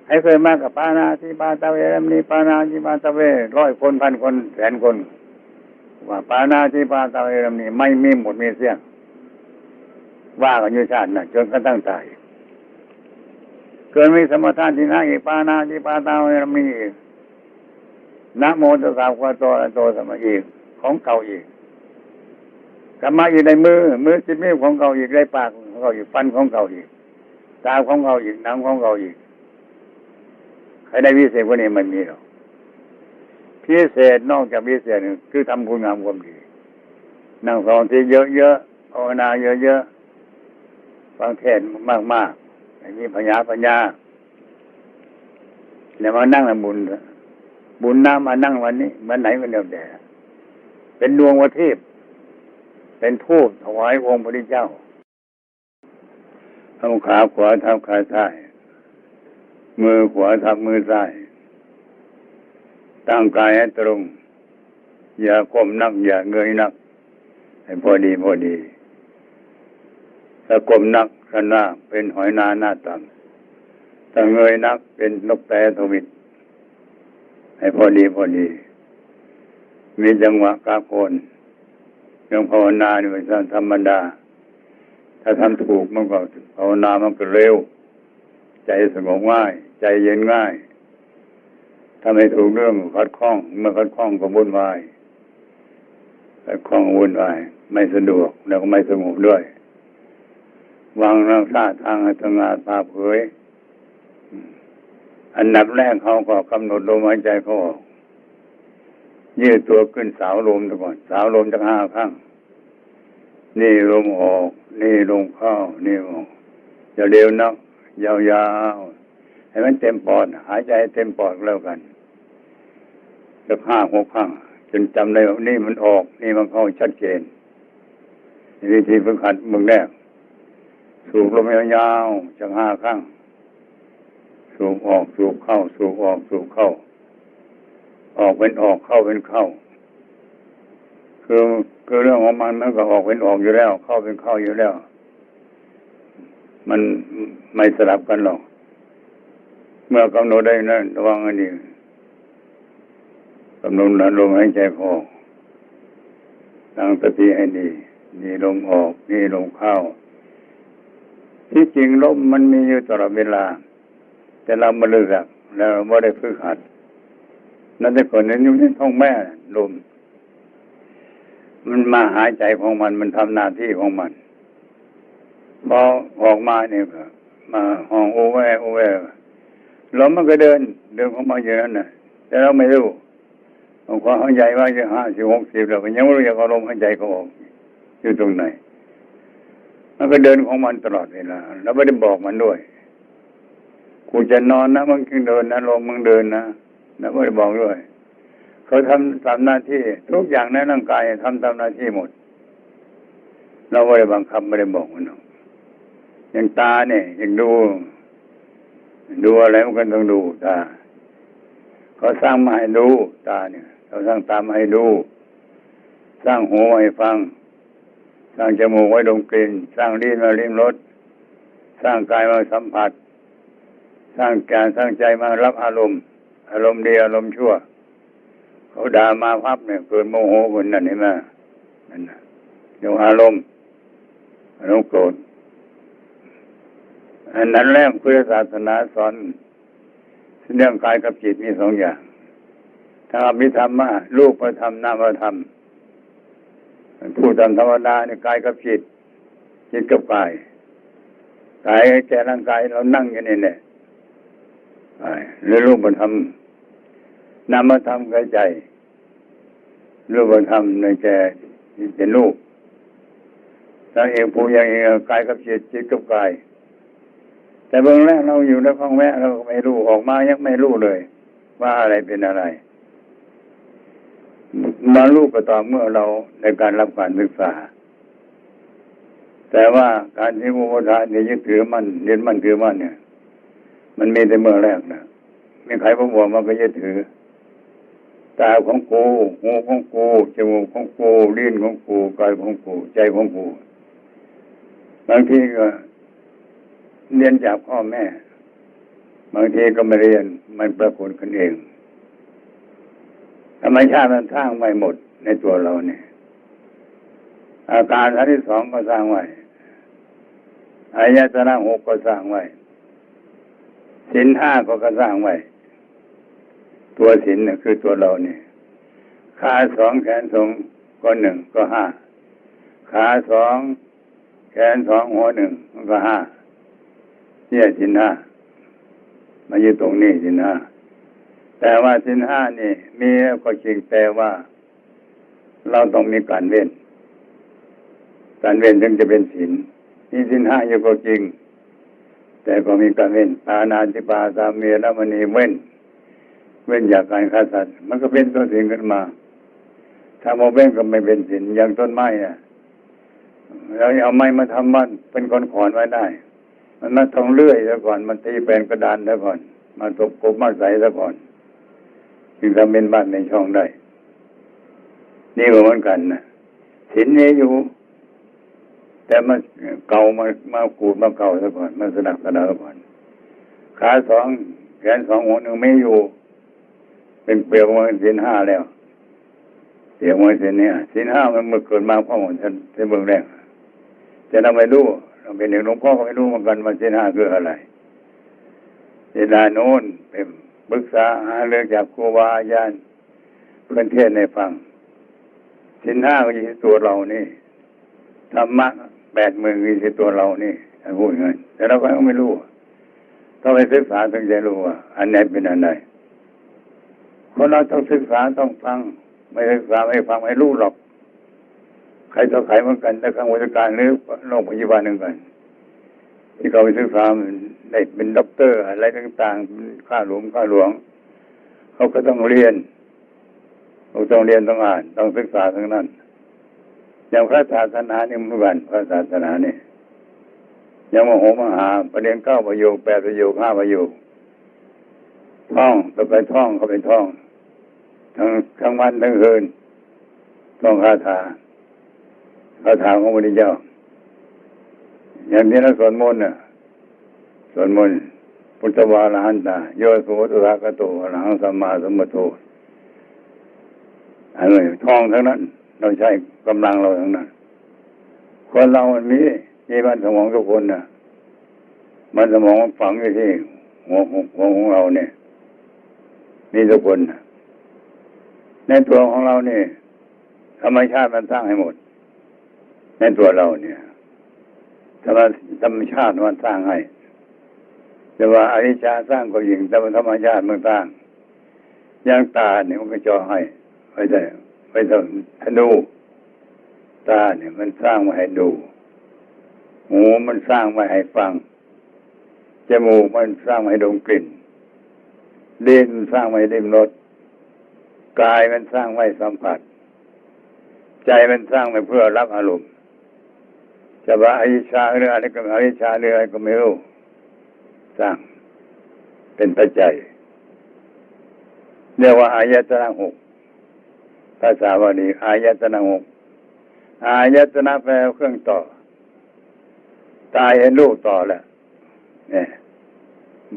ให้เคยมากับปานาที่ปาตะเวรมีปานาที่ปาตะเว100 คน1,000 คน100,000 คนว่าปานาที่ปาตะเวรนี่ไม่มีหมดมีเสี้ยงว่ากันอยู่ชาติน่ะจนกระทั่งตายเกิดมีสมถะที่นั่งอีกปานาที่ปาตะเวรมีอีกนะโมตัสสะภะคะวะโตอะระหะโตสัมมาอีกของเก่าอีกกรรมะอยู่ในมือจิตมีของเก่าอีกได้ปากของเก่าอีกฟันของเก่าอีกตาของเก่าอีกหนังของเก่าอีกใครได้วิเศษกว่านี้มันมีหรอกพิเศษนอกจากวิเศษคือทำคุณงามความดีนั่งสมาธิเยอะๆภาวนาเยอะๆฟังเทศน์มากๆให้มีปัญญาแล้วมานั่งบุญน้ำมานั่งวันนี้วันไหนวันเดียวแต่เป็นดวงประทีปเป็นทูปถวายองค์พระพุทธเจ้าเอาขาขวาทับขาซ้ายมือขวาทับมือซ้ายตั้งกายให้ตรงอย่าก้มนักอย่าเงยนักให้พอดีถ้าก้มนักขณะเป็นหอยนาหน้าต่ำถ้าเงยนักเป็นนกแต่ทวิตให้พอดีมีจังหวะกาโกนยังภาวนานี่เป็นธรรมดาถ้าทำถูกมันก็ภาวนามันก็เร็วใจสงบง่ายใจเย็นง่ายถ้าไม่ถูกเรื่องขัดข้องเมื่อขัดข้องก็วุ่นวายขัดข้องวุ่นวายไม่สะดวกแล้วก็ไม่สงบด้วยวางร่างท่าทางให้สง่าผ่าเผยอันดับแรกเขาก็กำหนดลมหายใจเขาออกยืดตัวขึ้นสาวลมก่อนสาวลมจาก5 ครั้งนี่ลมออกนี่ลมเข้านี่ออกอย่าเร็วนักยาวๆให้มันเต็มปอดหายใจเต็มปอดแล้วกันสัก5-6 ครั้งจนจำได้ว่านี่มันออกนี่มันเข้าชัดเจนวิธีฝึกหัดเบื้องแรกสูบลมยาวๆจาก5 ครั้งสูบออกสูบเข้าสูบออกสูบเข้าออกเป็นออกเข้าเป็นเข้าคือเรื่องของมันก็ออกเป็นออกอยู่แล้วเข้าเป็นเข้าอยู่แล้วมันไม่สลับกันหรอกเมื่อกำหนดได้นะระวังอันนี้กำหนดลมหายใจออกตั้งสติให้ดีนี่ลมออกนี่ลมเข้าที่จริงลมมันมีอยู่ตลอดเวลาแต่เราไม่รู้จักแล้วไม่ได้ฝึกหัดนั่นแต่ก่อนนั้นอยู่ในท้องแม่ลมมันมาหายใจของมันทำหน้าที่ของมันพอออกมาเนี่ยมาห้องโอแวลมมันก็เดินของมันอยู่นั่นน่ะแต่เราไม่รู้ความหายใจว่าจะ50-60เราก็ยังไม่รู้จะเอาลมหายใจเขาออกอยู่ตรงไหนมันก็เดินของมันตลอดเวลาเราไม่ได้บอกมันด้วย กูจะนอนนะมึงจึงเดินนะลงมึงเดินนะไม่ได้บอกด้วยเขาทำตามหน้าที่ทุกอย่างในร่างกายทำตามหน้าที่หมดเราไม่ได้บังคับไม่ได้บอกมันหรอกอย่างตาเนี่ยอย่างดูอะไรมันก็ต้องดูตาเขาสร้างมาให้ดูตาเนี่ยเขาสร้างตามาให้ดูสร้างหูให้ฟังสร้างจมูกไว้ดมกลิ่นสร้างลิ้นมาลิ้มรสสร้างกายมาสัมผัสสร้างการสร้างใจมารับอารมณ์ดีอารมณ์ชั่วเขาด่ามาพับเนี่ยเกิดโมโหคนนั่นเห็นไหมนั่นนะเดี๋ยวอารมณ์โกรธอันนั้นแรกพุทธศาสนาสอนเรื่องกายกับจิตมีสองอย่างถ้ามีธรรมะรูปธรรมนามธรรมพูดตามธรรมดาเนี่ยกายกับจิตกับกายแก่ร่างกายเรานั่งอย่างนี้เนี่ยหรือรูปธรรมนามธรรมกับใจรูปธรรมในแก่เป็นรูปถ้าเองผู้อย่างเองกายกับจิตกับกายแต่เบื้องแรกเราอยู่ในห้องแม่เราไม่รู้ออกมายังไม่รู้เลยว่าอะไรเป็นอะไรมารู้ก็ต่อเมื่อเราในการรับการศึกษาแต่ว่าการที่อุปทานยึดถือมันยึดมันถือมันเนี่ยมันมีแต่เมื่อแรกนะมีใครบอกว่ามันก็ยึดถือตาของกูหูของกูจมูกของกูลิ้นของกูกายของกูใจของกูบางทีก็เรียนจากพ่อแม่บางทีก็ไม่เรียนมันปรากฏขึ้นเองธรรมชาติมันสร้างไว้หมดในตัวเราเนี่ยอาการทั้งที่สองก็สร้างไว้อายตนะหกก็สร้างไว้ศีลห้าก็สร้างไว้ตัวศีลเนี่ยคือตัวเราเนี่ยขาสองแขนสองก็หนึ่งก็ห้าขาสองแขนสองหัวหนึ่งมันก็ห้าเนี่ยศีลห้ามาอยู่ตรงนี้ศีลห้าแต่ว่าศีลห้านี่มีก็จริงแต่ว่าเราต้องมีการเว้นถึงจะเป็นศีลมีศีลห้าอยู่ก็จริงแต่ก็มีการเว้นปานาติปาตาเมรมณีเว้นจากการฆ่าสัตว์มันก็เป็นตัวศีลขึ้นมาถ้าโมเว้นก็ไม่เป็นศีลอย่างต้นไม้น่ะเราเอาไม้มาทำบ้านเป็นขอนไว้ได้มันมาต้องเลื่อยซะก่อนมันตีเป็นกระดานซะก่อนมาตบกบมาใส่ซะก่อนจึงทำเป็นบ้านในช่องได้นี่ก็เหมือนกันนะศีลมีอยู่แต่มันเก่ามาขูดมาเก่าซะก่อนมันสนับสนุนซะก่อนขาสองแขนสองหัวหนึ่งไม่อยู่เป็นเปลือกมันศีลห้าแล้วเปลือกมันศีลเนี่ยศีลห้ามันเมื่อเกิดมาพ่อของฉันในเบื้องแรกจะทำไม่รู้เราเป็นเด็กหลวงพ่อก็ไม่รู้เหมือนกันว่าศีลห้าคืออะไรเวลาโน้นไปปรึกษาหาเรื่องจากครูบาอาจารย์เพื่อนเทศในฟังศีลห้าก็อยู่ที่ตัวเรานี่ธรรมะ80,000อยู่ที่ตัวเรานี่พูดงั้นแต่เราก็ไม่รู้ต้องไปศึกษาถึงจะรู้ว่าอันไหนเป็นอันไหนคนเราต้องศึกษาต้องฟังไม่ศึกษาไม่ฟังไม่รู้หรอกใครต่อใครเหมือนกันแต่ข้างวิชาการหรือโรงพยาบาลหนึ่งกันที่เขาไปศึกษาได้เป็นด็อกเตอร์อะไรต่างๆข้าหลวงเขาก็ต้องเรียนต้องอ่านต้องศึกษาทั้งนั้นอย่างพระศาสนาเนี่ยเหมือนกันพระศาสนาเนี่ยยังมโหมหาประเด็น9 ประโยค8 ประโยค5 ประโยคท่องต่อไปท่องเขาไปท่องทั้งวันทั้งคืนท่องคาถาของพระพุทธเจ้าอย่างที่เราสวดมนต์น่ะสวดมนต์พุทธวาระหันตาโยสุตระกะโตอะระหังสัมมาสัมพุทโธอันนี้ท่องทั้งนั้นเราใช้กำลังเราทั้งนั้นคนเรามันมีมันสมองทุกคนน่ะมันสมองฝังอยู่ที่หัวของเราเนี่ยมีทุกคนน่ะในตัวของเรานี่ธรรมชาติมันสร้างให้หมดในตัวเราเนี่ยธรรมชาติมันสร้างให้แต่ว่าอวิชชาสร้างก็ยิ่งแต่ว่าธรรมชาติมันสร้างอย่างตาเนี่ยมันก็จ่อให้ไปดูตาเนี่ยมันสร้างมาให้ดูหูมันสร้างมาให้ฟัง จมูกมันสร้างให้ดมกลิ่นลิ้นสร้างให้ลิ้มรสกายมันสร้างไว้สัมผัสใจมันสร้างไว้เพื่อรับอารมณ์จะว่าอวิชชาหรืออะไรก็อวิชชาหรืออะไรก็ไม่รู้สร้างเป็นปัจจัยเรียกว่าอายตนะหกภาษาบาลีอายตนะหกอายตนะแปลเครื่องต่อตายเห็นรูปต่อแล้วเนี่ย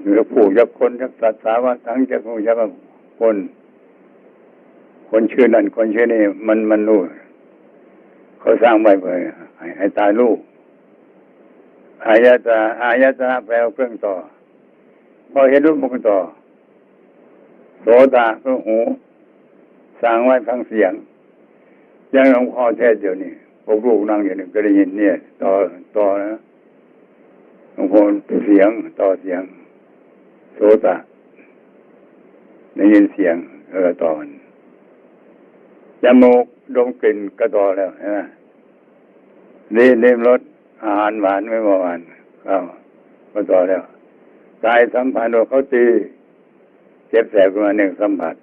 หรือผู้ยักคนยักสัตว์สาวะทั้งจะผู้ยักคนชื่อนั้นคนชื่อนี้มันรู้เขาสร้างไว้เพื่อให้ตายรูปอายตนะแปลเครื่องต่อพอเห็นรูปมันต่อโสตคือหูสร้างไว้ฟังเสียงอย่างหลวงพ่อเทศอยู่นี่พวกลูกนั่งอยู่นี่ก็ได้ยินเนี่ยต่อนะหลวงพ่อเสียงต่อเสียงโสตได้ยินเสียงต่อมันจมูกดมกลิ่นก็ต่อแล้วนะลิ้มรสอาหารหวานไม่หวานก็ต่อแล้วกายสัมผัสว่าเขาตีเจ็บแสบขึ้นมาหนึ่งสัมผัส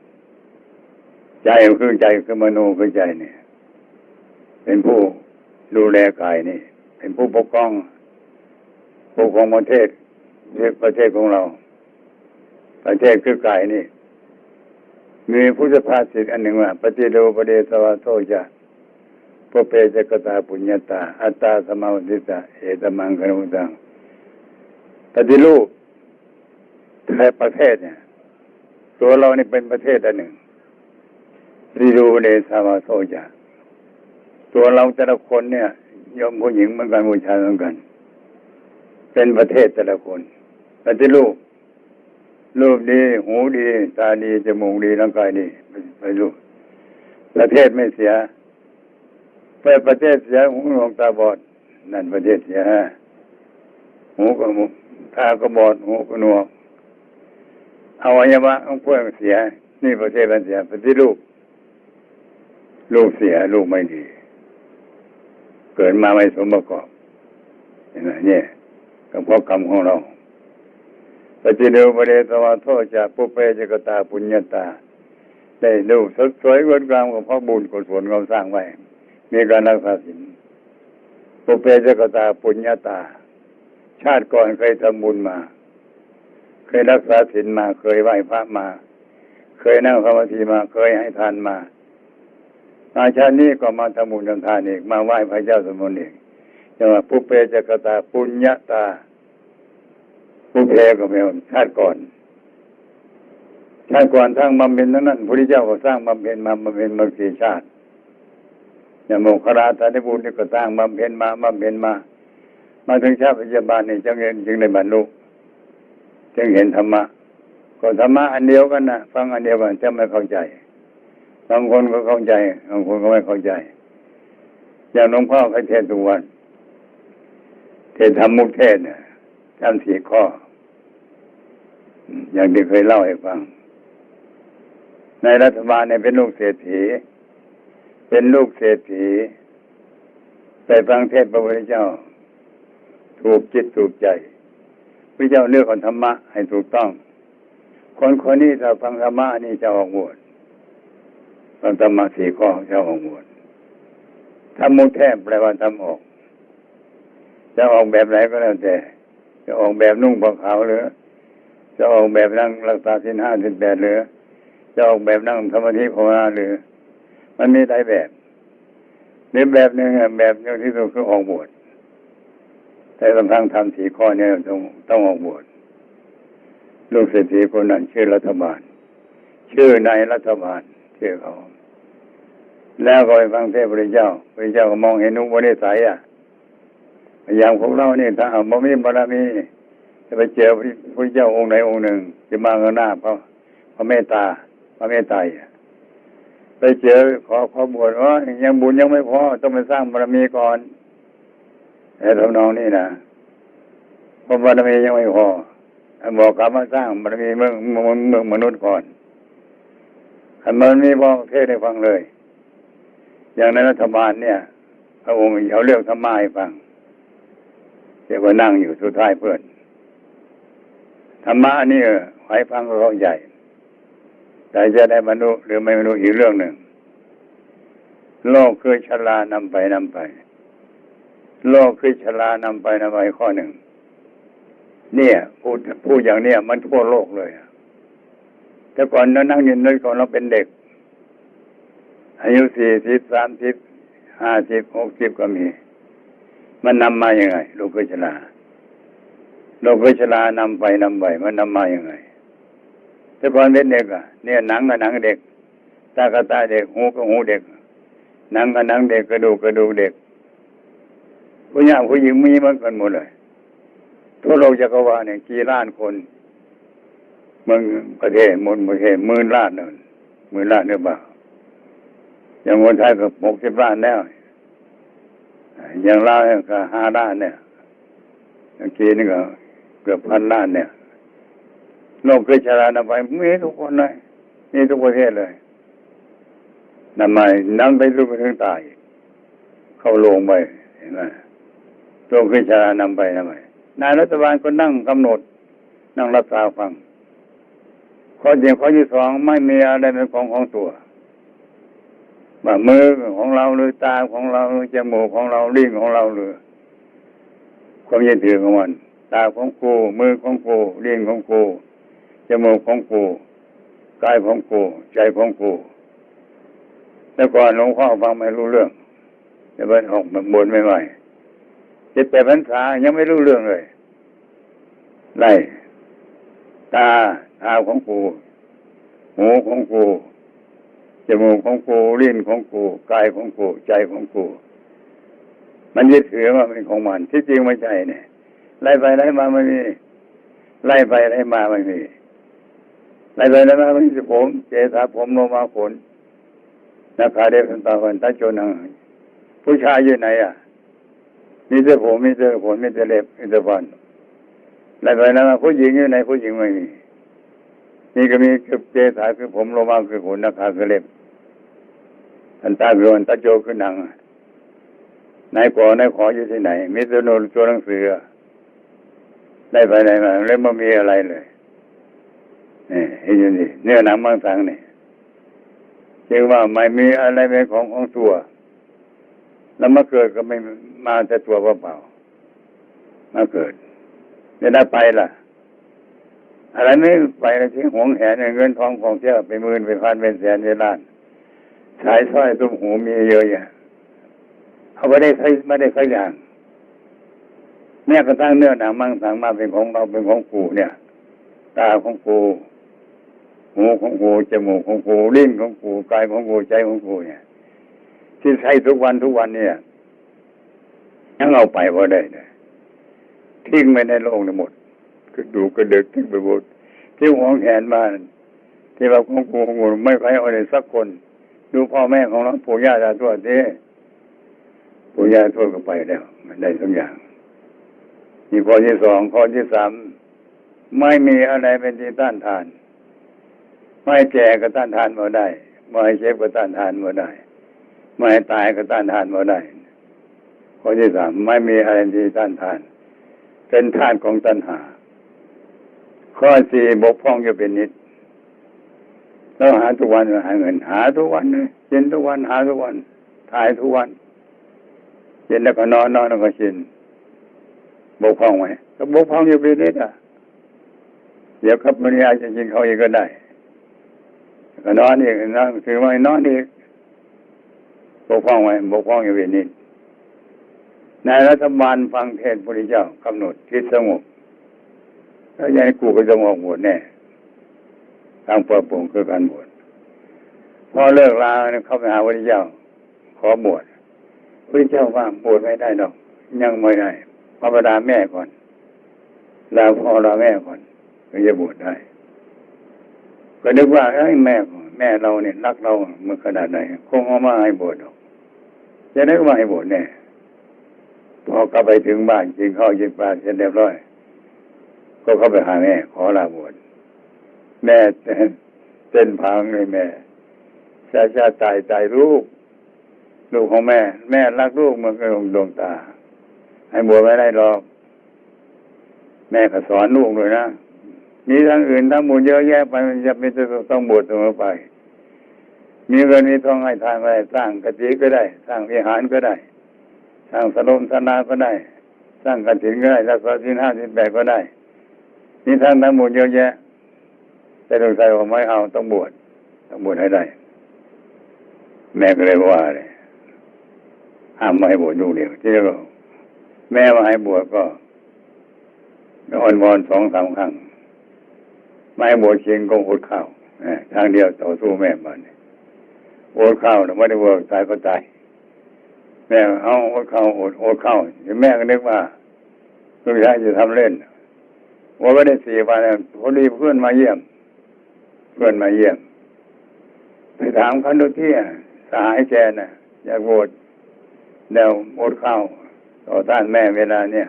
ใจคือใจคือมโนคือใจเนี่ยเป็นผู้ดูแลกายนี่เป็นผู้ปกครองประเทศของเราประเทศคือกายนี่มีพุทธภาษิตอันหนึ่งว่าปฏิโลปเดสวะโทจะพเปจกตาปุญญาตาอัตตาสมาวิตาเอตมังคณุตังปฏิรูปประเทศเนี่ยตัวเรานี่เป็นประเทศอันหนึ่งริโรเดสาวาโซจาตัวเราแต่ละคนเนี่ยยอมผู้หญิงเหมือนกันผู้ชายเหมือนกันเป็นประเทศแต่ละคนปฏิรูปรูปดีหูดีตาดีจมูกดีร่างกายดีไปรูปประเทศไม่เสียไปประเทศเสียหูหนวกตาบอดนั่นประเทศเสียหูก็ตาก็บอดหูก็หนวกอวัยวะของพวกเสียนี่ประเทศมันเสียปฏิรูปลูกเสียลูกไม่ดีเกิดมาไม่สมประกอบเห็นไหมเนี่ยก็เพราะกรรมของเราปฏิเดวปเดสวะโทจะปุเปจกตาปุญญาตาได้ดูสดสวยงดงามของพระบุญกุศลเราสร้างไว้มีการรักษาศีลปุเปจกตาปุญญาตาชาติก่อนเคยทำบุญมาเคยรักษาศีลมาเคยไหว้พระมาเคยนั่งสมาธิมาเคยให้ทานมาชาตินี้ก็มาทำบุญทำทานอีกมาไหว้พระเจ้าสมุนอีกจะว่าปุเปจกตาปุญญาตาปุเพก็ไม่เอาชาติก่อนทั้งบำเพ็ญทั้งนั้นพระพุทธเจ้าก็สร้างบำเพ็ญมาสี่ชาติอย่างโมคคราธานิบุญนี่ก็สร้างบำเพ็ญมาถึงชาติปัจจุบันนี่จึงได้บรรลุจึงเห็นธรรมะก็ธรรมะอันเดียวกันนะฟังอันเดียวกันจะไม่เข้าใจบางคนก็เข้าใจบางคนก็ไม่เข้าใจอย่างหลวงพ่อเขาเทศน์ทุกวันเทศน์ธรรมมุขเทศน์เนี่ยจำ4 ข้ออย่างที่เคยเล่าให้ฟังในรัฐบาลเนี่ยเป็นลูกเศรษฐีไปฟังเทศน์พระพุทธเจ้าถูกจิตถูกใจพระเจ้าเลือกคนธรรมะให้ถูกต้องคนนี้ถ้าฟังธรรมะนี่จะออกบวชฟังธรรมะ4 ข้อจะออกบวชธรรมมุขเทศน์แปลว่าทำออกจะออกแบบไหนก็แล้วแต่จะออกแบบนุ่งผ้าขาวหรือจะออกแบบนั่งรักษาศีล 5 ศีล 8หรือจะออกแบบนั่งสมาธิภาวนาหรือมันมีหลายแบบในแบบนึงแบบเดียวที่สุดคือออกบวชแต่บางครั้งทำ4 ข้อเนี่ยต้องออกบวชลูกเศรษฐีคนนั้นชื่อรัฐบาลชื่อนายรัฐบาลชื่อเขาแล้วก็ไปฟังเทศน์พระเจ้าก็มองเห็นอุปนิสัยอย่างพวกเรานี่ถ้าบ่มีบารมีจะไปเจอพระเจ้าองค์ใดองค์หนึ่งจะมาข้างหน้าเพราะเมตตาไปเจอขอบวชยังบุญยังไม่พอต้องไปสร้างบารมีก่อนแต่ทำนองนี้นะเพราะบารมียังไม่พอบอกกลับมาสร้างบารมีเมืองมนุษย์ก่อนมันมีบอกเทศให้ฟังเลยอย่างในรัฐบาลเนี่ยพระองค์เขาเลือกธรรมะให้ฟังเดี๋ยวก็นั่งอยู่สุดท้ายเพื่อน ธรรมะนี่ใครฟังก็เข้าใจแต่จะได้บรรลุหรือไม่บรรลุอีกเรื่องหนึ่งโลกคือชรานำไปโลกคือชรานำไปข้อหนึ่งเนี่ยพูดอย่างเนี้ยมันทั่วโลกเลยแต่ก่อนเรานั่งยินเลยก่อนเราเป็นเด็กอายุ40 30 50 60ก็มีมันนำมาอย่างไงโลกคือชรานำไปมันนำมาอย่างไงแต่ก่อนเป็นเด็กเนี่ยหนังกับหนังเด็กตากับตาเด็กหูกับหูเด็กหนังกับหนังเด็กกระดูกเด็กผู้หญิงมีมันกันหมดเลยทั่วโลกจักรวาลเนี่ยกี่ล้านคนเมืองประเทศหมดประเทศ10,000 ล้านหรือเปล่าอย่างคนไทยก็60 ล้านแล้วอย่างลาวก็5 ล้านเนี่ยเมื่อกี้นี่ก็เกือบ1,000 ล้านเนี่ยโลกคือชรานำไปมีทุกคนเลยมีทุกประเทศเลยนำไปรู้ไปถึงตายเข้าโรงไปเห็นไหมโลกคือชรานำไปนายรัฐบาลก็นั่งกำหนดนั่งรับตาฟังข้อที่สองไม่มีอะไรเป็นของตัวว่ามือของเราหรือตาของเราหรือจมูกของเราลิ้นของเราหรือความยึดถือของมันตาของกูมือของกูลิ้นของกูจมูกของกูกายของกูใจของกูแต่ก่อนหลวงพ่อฟังไม่รู้เรื่องแต่เพิ่นออกมาบ่นไม่ไหว7-8 พรรษายังไม่รู้เรื่องเลยไล่ตาของกูหูของกูจมูกของกูลิ้นของกูกายของกูใจของกูมันยึดถือว่าเป็นของมันที่จริงไม่ใช่เนี่ยไล่ไปไล่มาไม่มีไล่ไปไล่มาไม่มีไล่ไปไล่มาไม่มีผมเจตาผมโลมาขนนาคาเดชตาวันตาโจนังผู้ชายอยู่ไหนมีแต่ผมมีแต่ขนมีแต่เล็บมีแต่ฟันไล่ไปไล่มาผู้หญิงอยู่ไหนผู้หญิงไม่มีนี่ก็มีคือเจตาคือผมโลมาคือขนนาคาคือเล็บอันตาคือวันตาโจคือหนังนายขออยู่ที่ไหนมีแต่โนตัวหนังสือได้ไปไหนมาแล้วไม่มีอะไรเลยนี่เห็นอยู่นี่เนื้อหนังมังสังนี่จึงว่าไม่มีอะไรเป็นของตัวแล้วมาเกิดก็ไม่มาแต่ตัวเปล่ามาเกิดจะได้ไปล่ะอะไรไม่ไปแล้วที่หวงแหนเงินทองของเจ้าไป10,000ไป1,000เป็นแสนเป็นล้านสายสร้อยตุ้มหูมีเยอะแยะเขาไม่ได้สักอย่างแม้กระทั่งเนื้อหนังมังสังมาเป็นของเราเป็นของกูเนี่ยตาของกูหูของกูจมูกของกูลิ้นของกูกายของกูใจของกูเนี่ยที่ใช้ทุกวันเนี่ยยังเอาไปบ่ได้เลยทิ้งไปในโลกทั้งหมดกระดูกกระเดึกทิ้งไปหมดที่หวงแหนมาที่ว่าของกูไม่ใครเอาเลยสักคนดูพ่อแม่ของเราปู่ย่าตาทวดเด้ปู่ย่าทวดก็ไปแล้วมันได้ทุกอย่างนี่ข้อที่2ข้อที่3ไม่มีอะไรเป็นที่ต้านทานไม่แก่ก็ต้านทานบ่ได้ไม่เจ็บก็ต้านทานบ่ได้ไม่ตายก็ต้านทานบ่ได้ข้อที่3ไม่มีอะไรที่ต้านทานเป็นธาตุของตัณหาข้อ4บกพร่องอยู่เป็นนิดเราหาทุกวันหาเงินหาทุกวันกินทุกวันหาทุกวันถ่ายทุกวันกินแล้วก็นอนแล้วก็กินบกพร่องไหมก็บกพร่องอยู่เป็นนิดเดี๋ยวครับมันอยากจะกินเขาอีกก็ได้ก็นอนอีกนะถือว่านอนอีกบกพร่องไหมบกพร่องอยู่เป็นนิดในรัฐบาลฟังเทศน์พระพุทธเจ้ากำหนดคิดสงบแล้วยังกูก็สงบหมดแน่ทางเปิดโปร่งคือการบวชพอเลิกลาเข้าไปหาพระพุทธเจ้าขอบวชพระพุทธเจ้าว่าบวชไม่ได้ดอกยังไม่ได้พระบิดาแม่ก่อนลาพ่อลาแม่ก่อนถึงจะบวชได้ก็นึกว่าแม่เราเนี่ยรักเราเมื่อขนาดไหนคงเอามาให้บวชดอกจะได้มาให้บวชแน่พอกลับไปถึงบ้านกินข้าวกินปลาเสร็จเรียบร้อยก็เข้าไปหาแม่ขอลาบวชแม่เต้นพังเลยแม่ชาตายลูกของแม่รักลูกเหมือนกับดวงตาให้บวชไม่ได้หรอกแม่ก็สอนลูกเลยนะ มีทางอื่นทั้งหมดเยอะแยะไปมันจะไม่ต้องบวชเสมอไปมีเงินมีทองให้ทานอะไรสร้างกฐินก็ได้สร้างวิหารก็ได้สร้างสนมสนาก็ได้สร้างกฐินก็ได้รักษาศีล5 ศีล 8ก็ได้มีทางทั้งหมดเยอะแยะแต่ต้องใส่ว่าไม่เอาต้องบวชให้ได้แม่ก็เลยว่าเลยห้ามไม่ให้บวชลูกเดียวที่เราแม่มาให้บวชก็อ่อนวอน2-3 ครั้งไม่ให้บวชเชียงก็อดข้าวทางเดียวต่อสู้แม่มาเนี่ยอดข้าวไม่ได้บวชตายก็ตายแม่เอาอดข้าวอดข้าวแม่ก็นึกว่าลูกชายจะทำเล่นว่าก็ได้4 วันพอดีเพื่อนมาเยี่ยมไปถามเขาดูที่สหายแกน่ะอยากบวชแนวอดข้าวต่อต้านแม่เวลาเนี่ย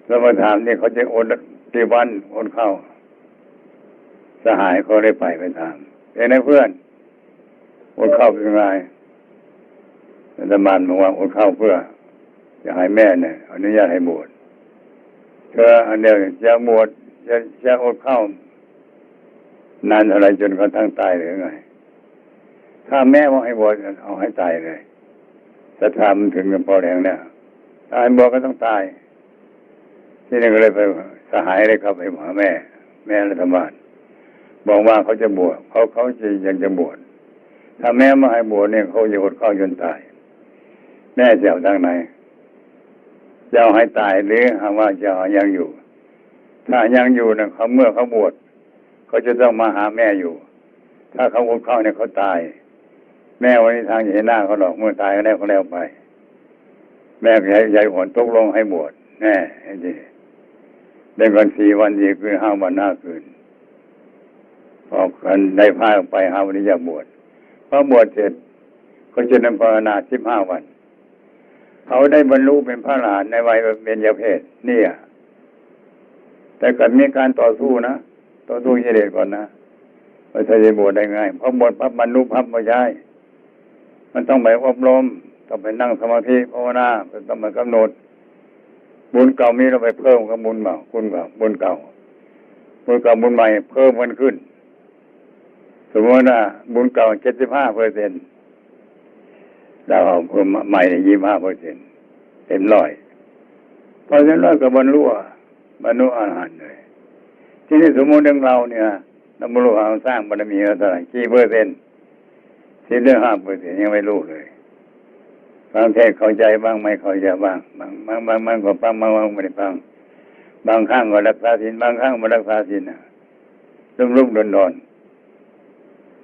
แล้วมาถามนี่เขาจะอดกี่วันอดข้าวสหายเขาได้ไปถามเป็นไงเพื่อนอดข้าวเป็นไงอาตมาบอกว่าอดข้าวเพื่อจะให้แม่เนี่ยอนุญาตให้บวชเธออันเดียวจะบวชจะอดข้าวนานอะไรจนกระทั่งตายหรือไงถ้าแม่ว่าให้บวชเอาให้ตายเลยจะทำถึงกับพอแรงเนี่ยตายบวชก็ต้องตายที่นี่ก็เลยไปสหายเลยเข้าไปหาแม่รัฐบาลบอกว่าเขาจะบวชเขาจะยังจะบวชถ้าแม่ไม่ให้บวชเนี่ยเขาจะอดข้าวจนตายแม่จะเอาทางไหนจะเอาให้ตายหรือหาว่าจะเอายังอยู่ถ้ายังอยู่นะเขาเมื่อเขาบวชเขาจะต้องมาหาแม่อยู่ถ้าเขาอดข้าวเนี่ยเขาตายแม่วันนี้ทางจะเห็นหน้าเขาหรอกเมื่อตายก็แล้วเขาแล้วไปแม่ก็ใหญ่อ่อนตกลงให้บวชแน่จริงได้กัน4 วันดีคือ5 วัน 5 คืนพอกันได้พาออกไป5 วันนี้จะบวชพอบวชเสร็จก็จะนำภาวนา15 วันเขาได้บรรลุเป็นพระอรหันต์ในวัยเบญจเพสเนี่ยแต่ก็มีการต่อสู้นะต่อสู้กิเลสก่อนนะไม่ใช่จะบวชได้ง่ายพอบวชปั๊บบรรลุปั๊บไม่ใช่มันต้องไปอบรมต้องไปนั่งสมาธิภาวนาต้องมากำหนดบุญเก่ามีเราไปเพิ่มกับบุญใหม่บุญเก่าบุญใหม่เพิ่มมันขึ้นสมมติว่าบุญเก่า75%เราเอาเพิ่มใหม่25%เต็มร้อยพอเต็มร้อยก็บรรลุอรหันต์เลยทีนี้สมมติเรื่องเราเนี่ยเราบรรลุเราสร้างบารมีเท่าไหร่กี่%ที่เรื่อง5%ยังไม่รู้เลยฟังเทศเข้าใจบ้างไม่เข้าใจบ้างบางก็ฟังบางไม่ได้ฟังบางครั้งก็รักษาศีลบางครั้งไม่รักษาศีลรุ่มดอน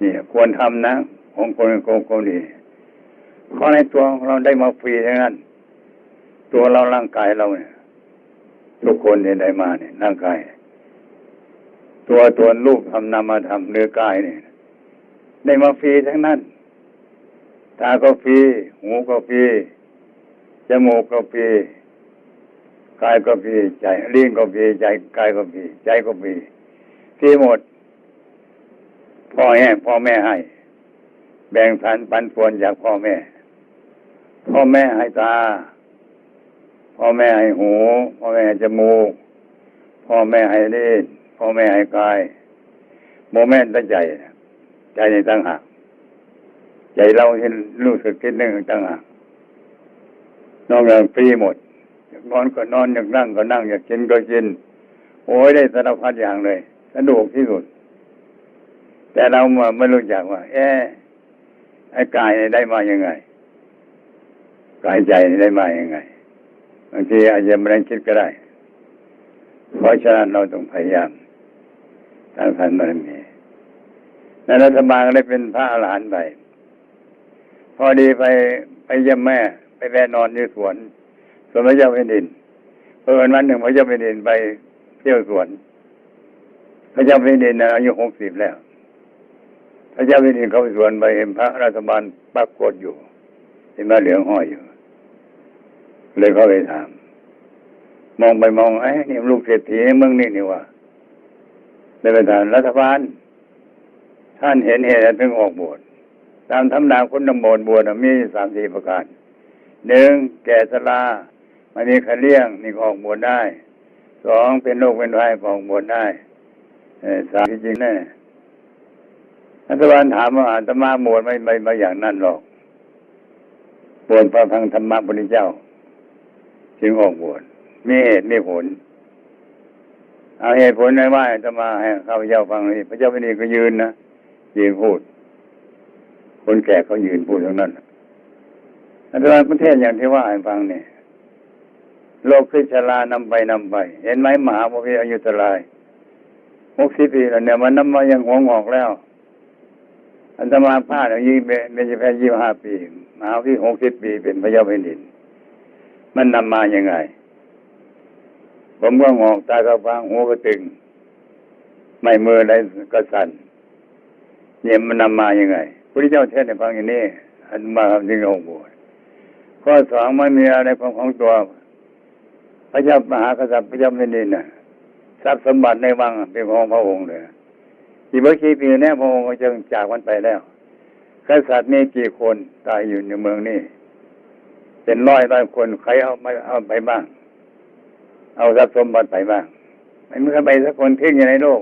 นี่ควรทำนะของคนโกดีเพราะในตัวของเราได้มาฟรีทั้งนั้นตัวเราร่างกายเราเนี่ยทุกคนเนี่ยได้มาเนี่ยร่างกายตัวรูปทำนามธรรมเนื้อกายเนี่ยได้มาฟรีทั้งนั้นตาก็ฟรีหูก็ฟรีจมูกก็ฟรีกายก็ฟรีใจลิ้นก็ฟรีใจกายก็ฟรีใจก็ฟรีฟรีหมดพ่อแม่ให้แบ่งปันส่วนจากพ่อแม่ให้ตาพ่อแม่ให้หูพ่อแม่ให้จมูกพ่อแม่ให้ลิ้นพ่อแม่ให้กายโมแม่นตั้งใจในตั้งหากใจเราเห็นรู้สึกคิดนึงต่างหากนอกจากฟรีหมดอยากนอนก็นอนอยากนั่งก็นั่งอยากกินก็กินโอ้ยได้สารพัดอย่างเลยสะดวกที่สุดแต่เราไม่รู้จักว่าไอ้กายได้มายังไงกายใจได้มายังไงบางทีอาจจะไม่ได้คิดก็ได้เพราะฉะนั้นเราต้องพยายามทางท่านบารมีในรัฐบาลก็ได้เป็นพระอรหันต์ไปพอดีไปเยี่ยมแม่ไปแวะนอนอยู่สวนพระเจ้าแผ่นดินวันหนึ่งพระเจ้าแผ่นดินไปเที่ยวสวนพระเจ้าแผ่นดินอายุ60แล้วพระเจ้าแผ่นดินเขาไปสวนไปเห็นพระรัฐบาลปรากฏอยู่เห็นพระเหลืองห้อยอยู่เลยเขาไปถามมองไปมองนี่ลูกเศรษฐีในเมืองนี่ว่าเลยไปถามรัฐบาลท่านเห็นเหตุถึงออกบวชตามธรรมดาคนนำบวชมี3-4 ประการ 1แก่ชราไม่มีใครเลี้ยงนี่ออกบวชได้2เป็นโรคเป็นภัยออกบวชได้ สามจริงๆแน่อาตมาถามว่าอาตมาบวชไม่อย่างนั้นหรอกบวชพระพังธรรมะพุทธเจ้าจึงออกบวชมีเหตุมีผลเอาเหตุผลในว่าอาตมาให้ข้าพเจ้าฟังนี่พระเจ้าแผ่นดินก็ยืนนะยืนพูดคนแก่เขายืนพูดตรงนั้นอาตมาประเทศอย่างที่ว่าให้ฟังนี่โลกคือชรานำไปเห็นไหมมหาภพิอายุทลาย60 ปีแล้วเนี่ยมันนำมายังหัวงอกแล้วอาตมาพลาดอย่างนี้เป็นแค่25 ปีมหาภพิ60 ปีเป็นพระเจ้าแผ่นดินมันนำมายังไงผมก็งอกตาก็ฟังหูก็ตึงไม่มืออะไรก็สั่นเนี่ยมันนำมายังไงพระเจ้าเทศน์ให้ฟังอย่างนี้อาตมาจึงออกบวชข้อ2ไม่มีอะไรของตัวพระเจ้ามหากษัตริย์พระเจ้าแผ่นดินน่ะทรัพย์สมบัติในวังเป็นของพระองค์เลยกี่เมื่อกี่ปีแน่พระองค์ก็จะจากมันไปแล้วกษัตริย์มีกี่คนตายอยู่ในเมืองนี้เป็นร้อยคนใครเอาไปบ้างเอาทรัพย์สมบัติไปบ้างไม่มีใครไปสักคนทิ้งอยู่ในโลก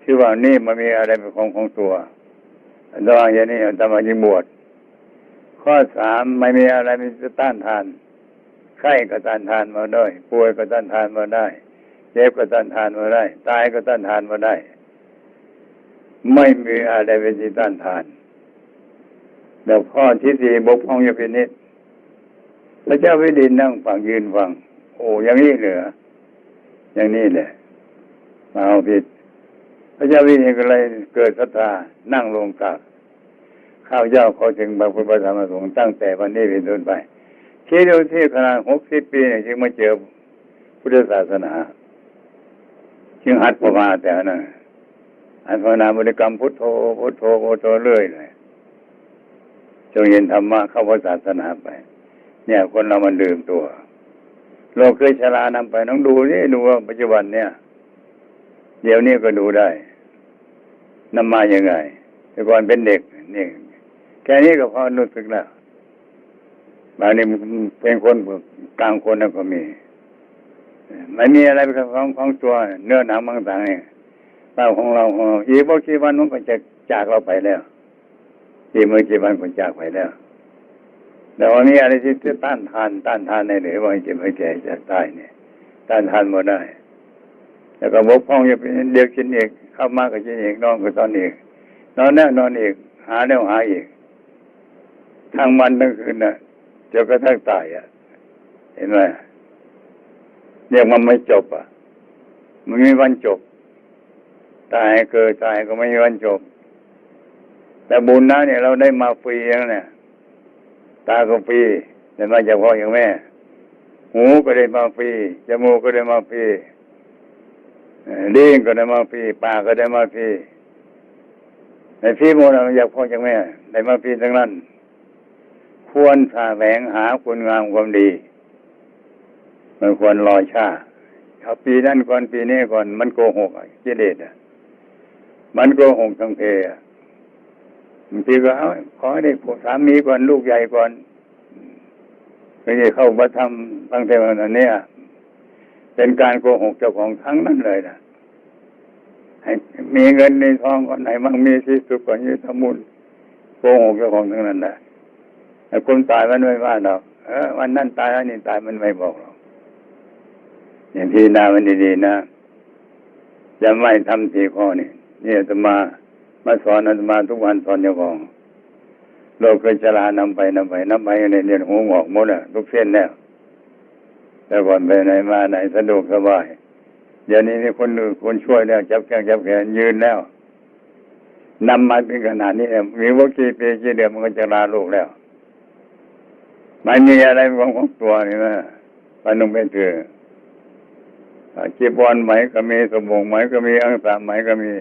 คือว่านี่มันมีอะไรเป็นของตัวระหว่างอย่างนี้อาตมาจึงบวชข้อ3ไม่มีอะไรมันจะต้านทานไข้ก็ต้านทานมาได้ป่วยก็ต้านทานมาได้เจ็บก็ต้านทานมาได้ตายก็ต้านทานมาได้ไม่มีอะไรเป็นที่ต้านทานแล้วข้อที่4บกพร่องอยู่เป็นนิดพระเจ้าแผ่นดินนั่งฟังยืนฟังโอ้อย่างนี้เหรออย่างนี้แหละมาเอาผิดพระเจ้าแผ่นดินก็เลยเกิดศรัทธานั่งลงกราบข้าพเจ้าขอถึงพระพุทธธรรมประสงค์ตั้งแต่วันนี้เป็นต้นไปคิดดูที่ขนาด60 ปีเนี่ยจึงมาเจอพุทธศาสนาจึงหัดภาวนาแต่นั้นหัดภาวนาบริกรรมพุทโธพุทโธพุทโธเรื่อยเลยจงเห็นธรรมะเข้าพระศาสนาไปเนี่ยคนเรามันลืมตัวโลกเคยชรานำไปต้องดูนี่ดูว่าปัจจุบันเนี่ยเดี๋ยวนี้ก็ดูได้นำมายังไงแต่ก่อนเป็นเด็กนี่แค่นี้ก็พอรู้สึกแล้วบางนี่เป็นคนกลางคนก็มีไม่มีอะไรเป็นของตัวเนื้อหนังบางต่างเนี่ยเราของเราอีกพอกี่วันมันก็จะจากเราไปแล้วอีกเมื่อกี่วันก็จากไปแล้วแต่วันนี้อะไรที่ต้านทานในหรือว่าจะไม่แก่จะตายเนี่ยต้านทานหมดได้แล้วก็บกพร่องอยู่เป็นเด็กกินอีกเข้ามาก็กินอีกนอนก็ตอนอีกนอนแล้วนอนอีกหาแล้วหาอีกทั้งวันทั้งคืนน่ะจนกระทั่งตายเห็นไหมเรียกมันไม่จบมันมีวันจบตายเกิดตายก็ไม่มีวันจบแต่บุญนะเนี่ยเราได้มาฟรีแล้วเนี่ยตาก็ฟรีได้มาจากพ่อจากแม่หูก็ได้มาฟรีจมูกก็ได้มาฟรีลิ้นก็ได้มาฟรีปากก็ได้มาฟรีในฟรีหมดเราจากพ่อจากแม่ได้มาฟรีทั้งนั้นควรแสวงหาคุณงามความดีมันควรรอช้าเอาปีนั้นก่อนปีนี้ก่อนมันโกหกกิเลสมันโกหกทั้งเพบางทีก็ขอให้ได้สามีก่อนลูกใหญ่ก่อนไม่ได้เข้ามาทำฟังเทศนาเนี่ยเป็นการโกหกเจ้าของทั้งนั้นเลยนะให้มีเงินในทองก่อนไหนมั่งมีที่สุขก่อนยืดสมุนโกหกเจ้าของทั้งนั้นแหละแต่คนตายมันไม่ว่าหรอกวันนั้นตายวันนี้ตายมันไม่บอกหรอกอย่างที่นามันดีๆนะจะไม่ทำสี่ข้อนี่อาตมาสอนอาตมาทุกวันสอนเจ้าของโลกเคยชรานำไปในเรียนหูงอกหมดทุกเส้นแล้วแต่ก่อนไปไหนมาไหนสะดวกสบายเดี๋ยวนี้มีคนช่วยแล้วจับแขนยืนแล้วนำมาเป็นขนาดนี้มีว่ากี่ปีกี่เดือนมันก็จะลาโลกแล้วไม่มีอะไรของตัวนี่นะปนุ่มเป็นเถื่อจีบอลไหมก็มีสมบงไหมก็มีอังสาไหมก็มี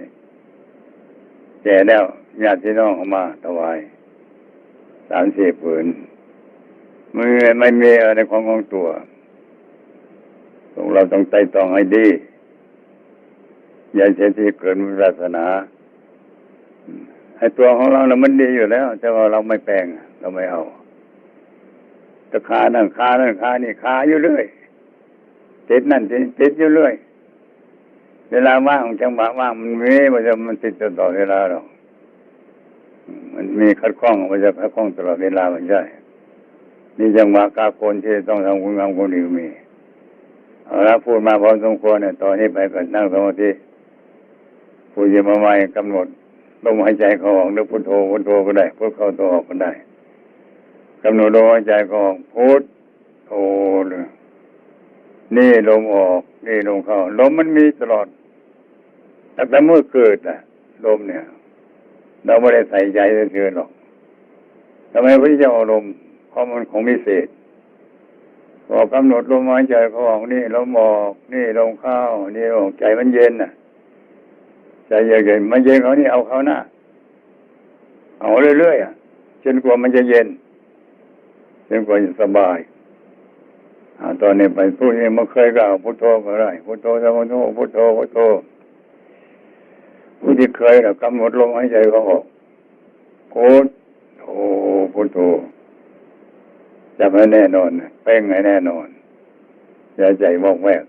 แก่แล้วญาติพี่น้องเข้ามาถวาย3-4 ผืนไม่มีอะไรของตัวเราต้องไต่ตองให้ดีอย่าเสียที่เกิดศาสนาให้ตัวของเรามันดีอยู่แล้วแต่ว่าเราไม่แปลงเราไม่เอาแต่ขานั่นขานี่ขาอยู่เรื่อยติดนั่นติดอยู่เรื่อย เวลาว่างจังหวะว่างมันมีมันติดตลอดเวลาหรอกมันมีขัดข้องมันจะขัดข้องตลอดเวลามันใช่มีจังหวะกาโกนที่ต้องทำคุณงามความดีมีเอาละพูดมาพอสมควรเนี่ยตอนนี้ไปก่อนนั่งสมาธิพูดยังมาใหม่กำหนดลมหายใจเข้าออกหรือพุทโธพุทโธก็ได้พุทเข้าตัวออกก็ได้กำหนดลมหายใจเข้าออกพุทโธนี่ลมออกนี่ลมเข้าลมมันมีตลอดตั้งแต่เมื่อเกิดน่ะลมเนี่ยเราไม่ได้ใส่ใจเฉยๆหรอกทำไมพระเจ้าเอาลมเพราะมันของพิเศษพอกำหนดลมหายใจเข้าออกนี่ลมออกนี่ลมเข้านี่ออกใจมันเย็นน่ะใจเย็นๆมันเย็นเขานี่เอาเขาหน้าเอาเรื่อยๆจนกว่ามันจะเย็นจนกว่าจะสบายตอนนี้ไปพูดนี่มันเคยก็เอาพุทโธก็ได้พุทโธสมุทโธพุทโธพุทโธผู้ที่เคยกำหนดลมหายใจเขาออกพุทโธพุทโธจะไม่แน่นอนเป้งให้แน่นอนอย่าใจวอกแวก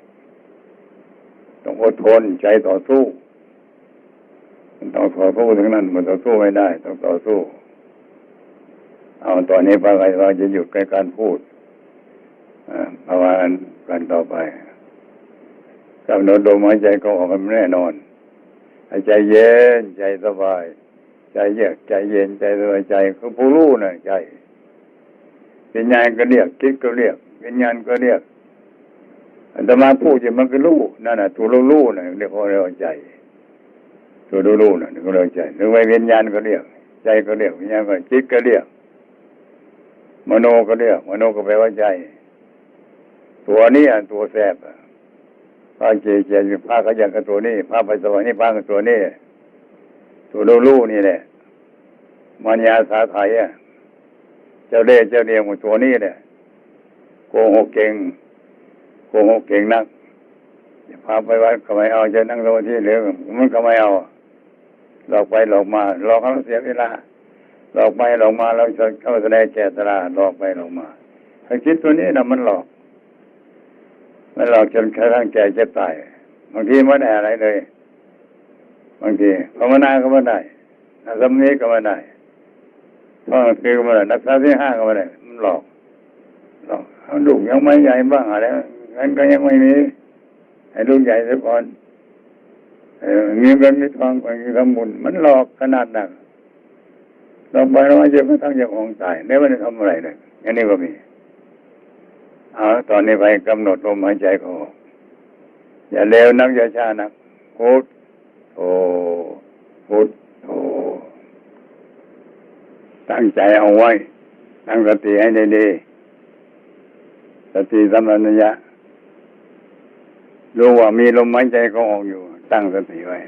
ต้องอดทนใจต่อสู้ต้องต่อสู้ถึงนั้นมันต่อสู้ไม่ได้ต้องต่อสู้เอาตอนนี้เราจะหยุดการพูดภาวนากันต่อไปกำหนดลมหายใจเข้าออกมันแน่นอนใจเย็นใจสบายใจเยือกใจเย็นใจสบายใจคือผู้รู้น่ะใจวิญญาณก็เรียกคิดก็เรียกวิญญาณก็เรียกอาตมาพูดอยู่มันก็รู้นั่นน่ะตัวรู้น่ะเรียกว่าใจตัวรู้น่ะเรียกว่าใจหรือว่าวิญญาณก็เรียกใจก็เรียกวิญญาณก็คิดก็เรียกมโนก็เรียกมโนก็แปลว่าใจตัวนี้ตัวแสบพระเจเจพระขยันกับตัวนี้พระไปสวรรค์นี่พระกับตัวนี้ตัวรู้นี่แหละมัญญาสาไถเจ้าเล่ห์เจ้าเดียงของตัวนี้เนี่ยโกหกเก่งนักพาไปวัดก็ไม่เอาจะนั่งสมาธิหรือมันก็ไม่เอาหลอกไปหลอกมาหลอกเขาเสียเวลาหลอกไปหลอกมาเราเข้าแสดงแก่ตลาดหลอกไปหลอกมาถ้าคิดตัวนี้นะมันหลอกจนกระทั่งแก่เจ็บตายบางทีไม่ได้อะไรเลยบางทีภาวนาก็ไม่ได้นักสมาธิก็ไม่ได้ท่องคือก็ไม่ได้นักสมาธิ5ก็ไม่ได้มันหลอกเอาลูกยังไม่ใหญ่บ้างอะไรงั้นก็ยังไม่มีให้ลูกใหญ่ซะก่อนมีเงินมีทองมีสมบุญมันหลอกขนาดนั้นเราไปเราจะไม่ต้องจะของตายได้ไม่ได้ทำอะไรเลยอันนี้ก็มีตอนนี้ไปกำหนดลมหายใจเขาอย่าเร็วนักอย่าช้านักพุทโธพุทโธตั้งใจเอาไว้ตั้งสติให้ดีๆสติสัมปชัญญะรู้ว่ามีลมหายใจเขาออกอยู่ตั้งสติไว้